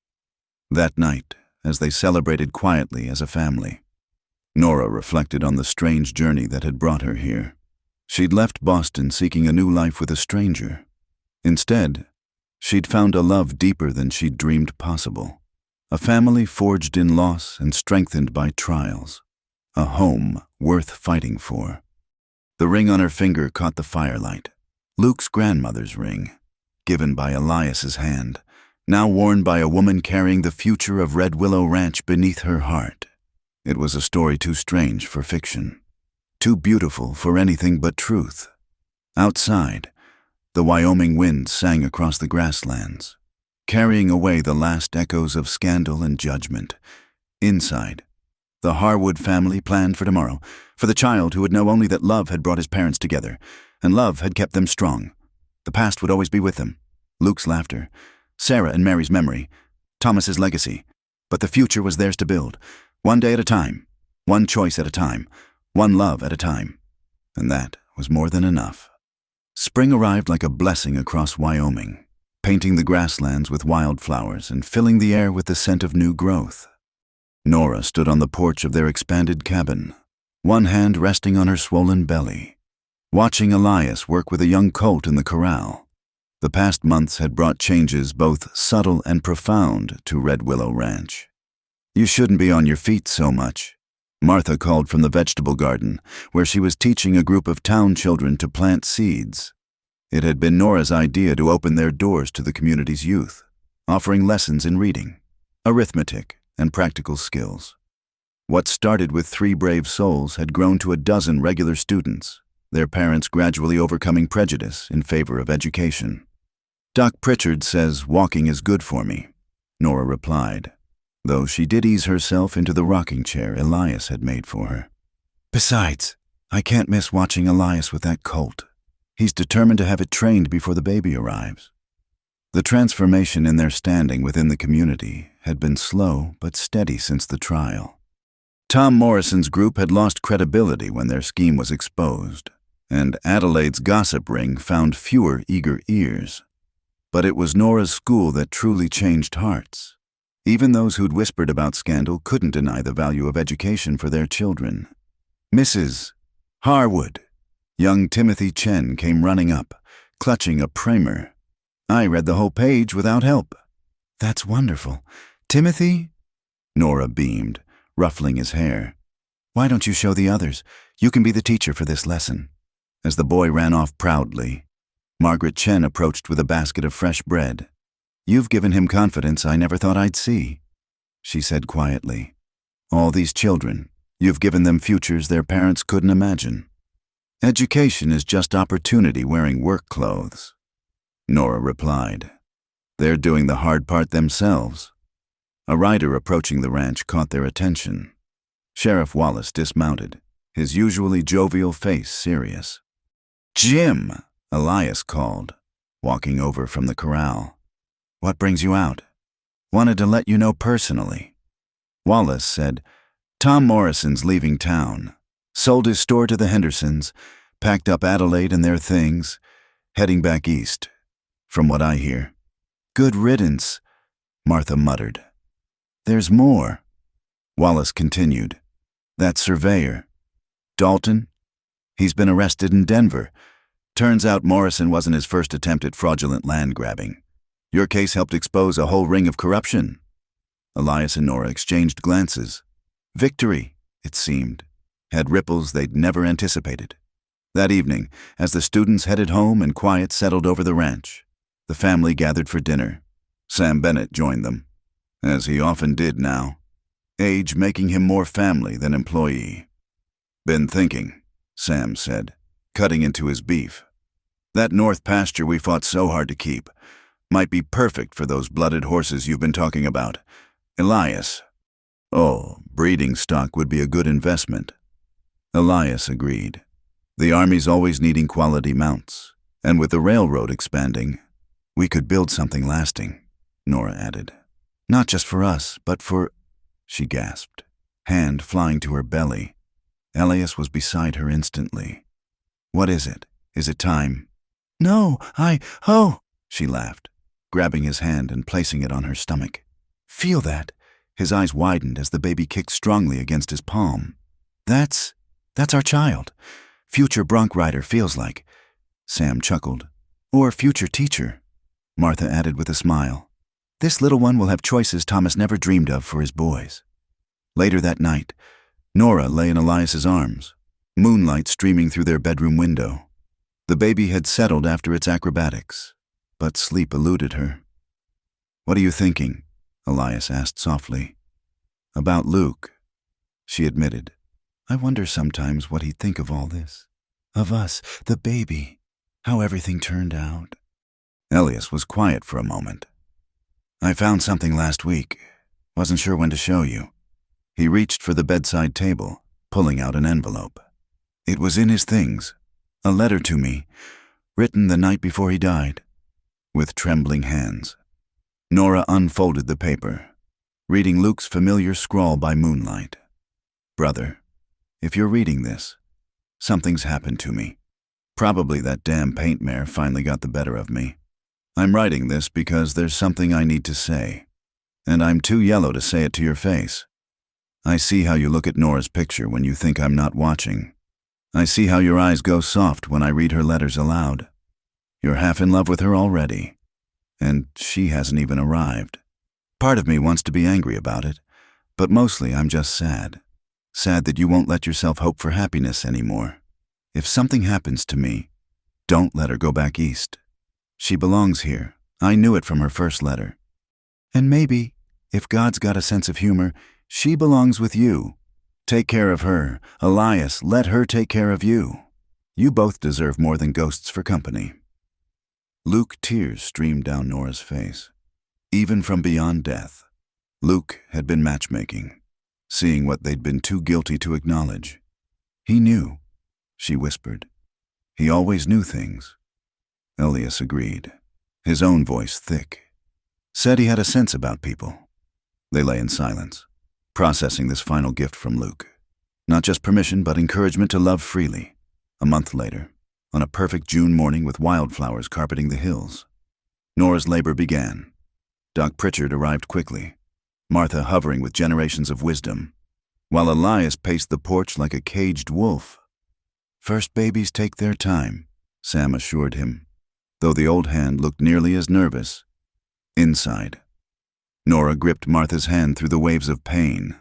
That night, as they celebrated quietly as a family, Nora reflected on the strange journey that had brought her here. She'd left Boston seeking a new life with a stranger. Instead, she'd found a love deeper than she'd dreamed possible. A family forged in loss and strengthened by trials. A home worth fighting for. The ring on her finger caught the firelight. Luke's grandmother's ring, given by Elias's hand, now worn by a woman carrying the future of Red Willow Ranch beneath her heart. It was a story too strange for fiction, too beautiful for anything but truth. Outside, the Wyoming wind sang across the grasslands, carrying away the last echoes of scandal and judgment. Inside, the Harwood family planned for tomorrow, for the child who would know only that love had brought his parents together, and love had kept them strong. The past would always be with them. Luke's laughter, Sarah and Mary's memory, Thomas's legacy. But the future was theirs to build, one day at a time, one choice at a time, one love at a time. And that was more than enough. Spring arrived like a blessing across Wyoming, painting the grasslands with wildflowers and filling the air with the scent of new growth. Nora stood on the porch of their expanded cabin, one hand resting on her swollen belly, watching Elias work with a young colt in the corral. The past months had brought changes both subtle and profound to Red Willow Ranch. You shouldn't be on your feet so much, Martha called from the vegetable garden, where she was teaching a group of town children to plant seeds. It had been Nora's idea to open their doors to the community's youth, offering lessons in reading, arithmetic, and practical skills. What started with 3 brave souls had grown to a dozen regular students, their parents gradually overcoming prejudice in favor of education. Doc Pritchard says walking is good for me, Nora replied, though she did ease herself into the rocking chair Elias had made for her. Besides, I can't miss watching Elias with that colt. He's determined to have it trained before the baby arrives. The transformation in their standing within the community had been slow but steady since the trial. Tom Morrison's group had lost credibility when their scheme was exposed, and Adelaide's gossip ring found fewer eager ears. But it was Nora's school that truly changed hearts. Even those who'd whispered about scandal couldn't deny the value of education for their children. Mrs. Harwood. Young Timothy Chen came running up, clutching a primer. I read the whole page without help. That's wonderful. Timothy? Nora beamed, ruffling his hair. Why don't you show the others? You can be the teacher for this lesson. As the boy ran off proudly, Margaret Chen approached with a basket of fresh bread. You've given him confidence I never thought I'd see, she said quietly. All these children, you've given them futures their parents couldn't imagine. Education is just opportunity wearing work clothes, Nora replied. They're doing the hard part themselves. A rider approaching the ranch caught their attention. Sheriff Wallace dismounted, his usually jovial face serious. Jim, Elias called, walking over from the corral. What brings you out? Wanted to let you know personally. Wallace said, Tom Morrison's leaving town. Sold his store to the Hendersons, packed up Adelaide and their things, heading back east, from what I hear. Good riddance, Martha muttered. There's more, Wallace continued. That surveyor, Dalton, he's been arrested in Denver. Turns out Morrison wasn't his first attempt at fraudulent land grabbing. Your case helped expose a whole ring of corruption. Elias and Nora exchanged glances. Victory, it seemed, had ripples they'd never anticipated. That evening, as the students headed home and quiet settled over the ranch, the family gathered for dinner. Sam Bennett joined them, as he often did now, age making him more family than employee. Been thinking, Sam said, cutting into his beef. That north pasture we fought so hard to keep might be perfect for those blooded horses you've been talking about. Elias. Oh, breeding stock would be a good investment. Elias agreed. The army's always needing quality mounts, and with the railroad expanding, we could build something lasting, Nora added. Not just for us, but for... She gasped, hand flying to her belly. Elias was beside her instantly. What is it? Is it time? No, she laughed, grabbing his hand and placing it on her stomach. Feel that? His eyes widened as the baby kicked strongly against his palm. That's our child. Future bronc rider feels like. Sam chuckled. Or future teacher, Martha added with a smile. This little one will have choices Thomas never dreamed of for his boys. Later that night, Nora lay in Elias's arms, moonlight streaming through their bedroom window. The baby had settled after its acrobatics, but sleep eluded her. What are you thinking? Elias asked softly. About Luke, she admitted. I wonder sometimes what he'd think of all this. Of us, the baby, how everything turned out. Elias was quiet for a moment. I found something last week. Wasn't sure when to show you. He reached for the bedside table, pulling out an envelope. It was in his things, a letter to me, written the night before he died. With trembling hands, Nora unfolded the paper, reading Luke's familiar scrawl by moonlight. Brother, if you're reading this, something's happened to me. Probably that damn paint mare finally got the better of me. I'm writing this because there's something I need to say, and I'm too yellow to say it to your face. I see how you look at Nora's picture when you think I'm not watching. I see how your eyes go soft when I read her letters aloud. You're half in love with her already, and she hasn't even arrived. Part of me wants to be angry about it, but mostly I'm just sad. Sad that you won't let yourself hope for happiness anymore. If something happens to me, don't let her go back east. She belongs here. I knew it from her first letter. And maybe, if God's got a sense of humor, she belongs with you. Take care of her. Elias, let her take care of you. You both deserve more than ghosts for company. Luke, tears streamed down Nora's face. Even from beyond death, Luke had been matchmaking, seeing what they'd been too guilty to acknowledge. He knew, she whispered. He always knew things. Elias agreed, his own voice thick. Said he had a sense about people. They lay in silence, processing this final gift from Luke. Not just permission, but encouragement to love freely. A month later, on a perfect June morning with wildflowers carpeting the hills, Nora's labor began. Doc Pritchard arrived quickly, Martha hovering with generations of wisdom, while Elias paced the porch like a caged wolf. First babies take their time, Sam assured him, though the old hand looked nearly as nervous. Inside, Nora gripped Martha's hand through the waves of pain.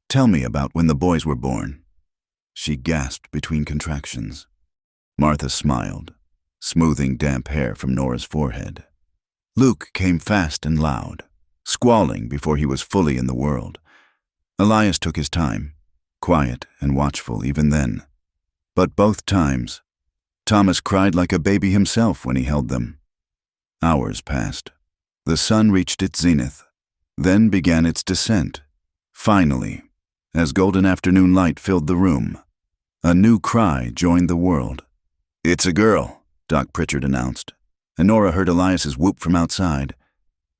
Tell me about when the boys were born. She gasped between contractions. Martha smiled, smoothing damp hair from Nora's forehead. Luke came fast and loud, squalling before he was fully in the world. Elias took his time, quiet and watchful even then. But both times, Thomas cried like a baby himself when he held them. Hours passed. The sun reached its zenith, then began its descent. Finally, as golden afternoon light filled the room, a new cry joined the world. It's a girl, Doc Pritchard announced, and Nora heard Elias's whoop from outside.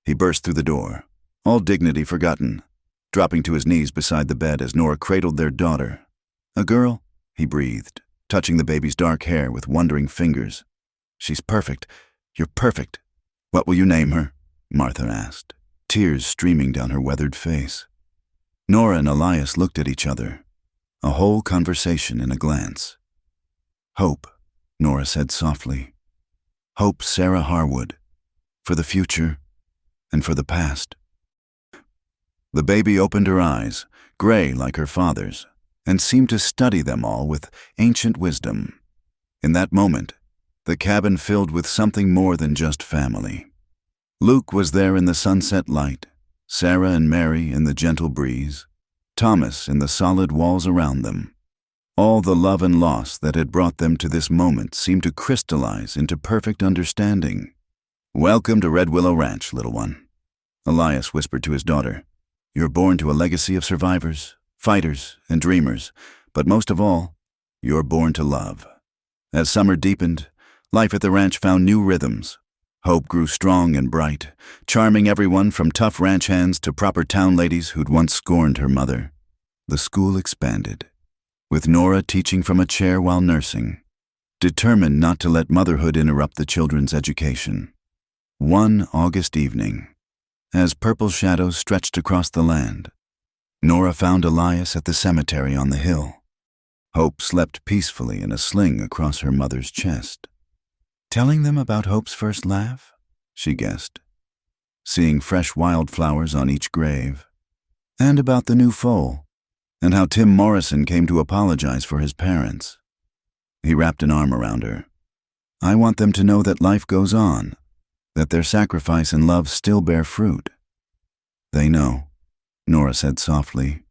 He burst through the door, all dignity forgotten, dropping to his knees beside the bed as Nora cradled their daughter. A girl? He breathed, touching the baby's dark hair with wondering fingers. She's perfect. You're perfect. What will you name her? Martha asked, tears streaming down her weathered face. Nora and Elias looked at each other, a whole conversation in a glance. Hope, Nora said softly. Hope Sarah Harwood, for the future and for the past. The baby opened her eyes, gray like her father's, and seemed to study them all with ancient wisdom. In that moment, the cabin filled with something more than just family. Luke was there in the sunset light, Sarah and Mary in the gentle breeze, Thomas in the solid walls around them. All the love and loss that had brought them to this moment seemed to crystallize into perfect understanding. Welcome to Red Willow Ranch, little one, Elias whispered to his daughter. You're born to a legacy of survivors, fighters, and dreamers, But most of all, you're born to love. As summer deepened, life at the ranch found new rhythms. Hope grew strong and bright, charming everyone from tough ranch hands to proper town ladies who'd once scorned her mother. The school expanded, with Nora teaching from a chair while nursing, determined not to let motherhood interrupt the children's education. One August evening, as purple shadows stretched across the land, Nora found Elias at the cemetery on the hill. Hope slept peacefully in a sling across her mother's chest. Telling them about Hope's first laugh, she guessed, seeing fresh wildflowers on each grave, and about the new foal, and how Tim Morrison came to apologize for his parents. He wrapped an arm around her. I want them to know that life goes on, that their sacrifice and love still bear fruit. They know, Nora said softly.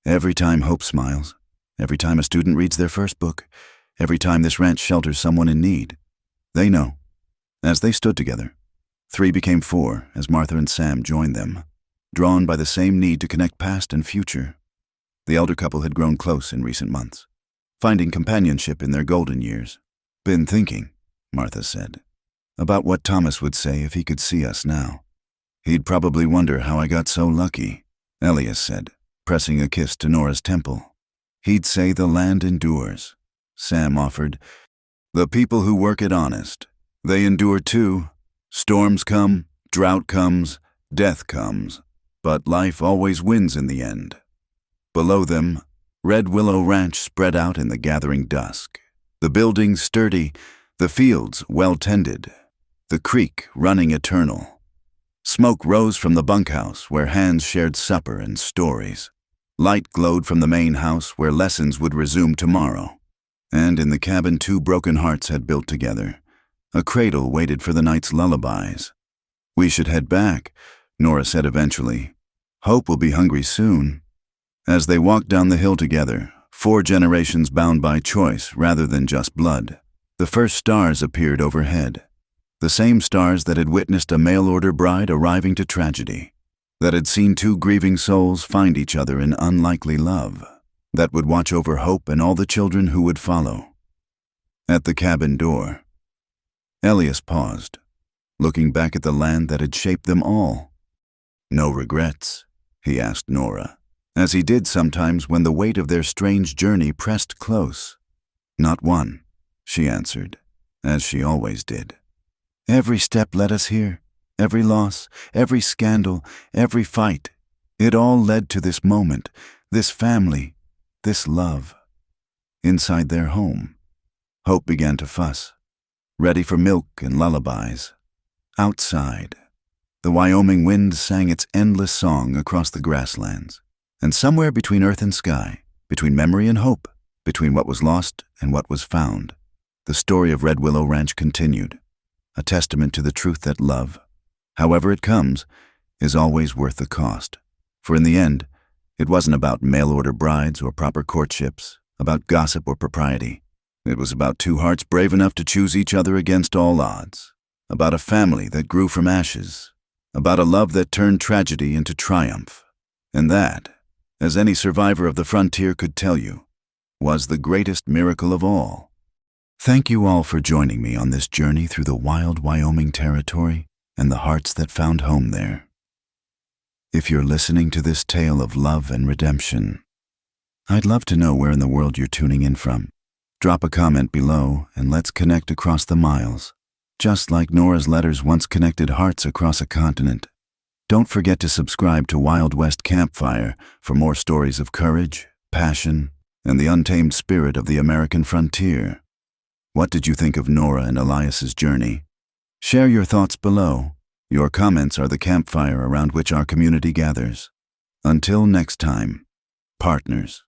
Every time Hope smiles, every time a student reads their first book, every time this ranch shelters someone in need, they know. As they stood together, 3 became 4 as Martha and Sam joined them, drawn by the same need to connect past and future. The elder couple had grown close in recent months, finding companionship in their golden years. Been thinking, Martha said, about what Thomas would say if he could see us now. He'd probably wonder how I got so lucky, Elias said, pressing a kiss to Nora's temple. He'd say the land endures, Sam offered. The people who work it honest, they endure too. Storms come, drought comes, death comes, but life always wins in the end. Below them, Red Willow Ranch spread out in the gathering dusk. The buildings sturdy, the fields well-tended, the creek running eternal. Smoke rose from the bunkhouse where hands shared supper and stories. Light glowed from the main house where lessons would resume tomorrow. And in the cabin 2 broken hearts had built together. A cradle waited for the night's lullabies. We should head back, Nora said eventually. Hope will be hungry soon. As they walked down the hill together, 4 generations bound by choice rather than just blood, the first stars appeared overhead. The same stars that had witnessed a mail-order bride arriving to tragedy, that had seen 2 grieving souls find each other in unlikely love, that would watch over Hope and all the children who would follow. At the cabin door, Elias paused, looking back at the land that had shaped them all. No regrets, he asked Nora, as he did sometimes when the weight of their strange journey pressed close. Not one, she answered, as she always did. Every step led us here, every loss, every scandal, every fight. It all led to this moment, this family, this love. Inside their home, Hope began to fuss, ready for milk and lullabies. Outside, the Wyoming wind sang its endless song across the grasslands. And somewhere between earth and sky, between memory and hope, between what was lost and what was found, the story of Red Willow Ranch continued, a testament to the truth that love, however it comes, is always worth the cost. For in the end, it wasn't about mail-order brides or proper courtships, about gossip or propriety. It was about 2 hearts brave enough to choose each other against all odds, about a family that grew from ashes, about a love that turned tragedy into triumph. And that, as any survivor of the frontier could tell you, was the greatest miracle of all. Thank you all for joining me on this journey through the wild Wyoming territory and the hearts that found home there. If you're listening to this tale of love and redemption, I'd love to know where in the world you're tuning in from. Drop a comment below and let's connect across the miles, just like Nora's letters once connected hearts across a continent. Don't forget to subscribe to Wild West Campfire for more stories of courage, passion, and the untamed spirit of the American frontier. What did you think of Nora and Elias's journey? Share your thoughts below. Your comments are the campfire around which our community gathers. Until next time, partners.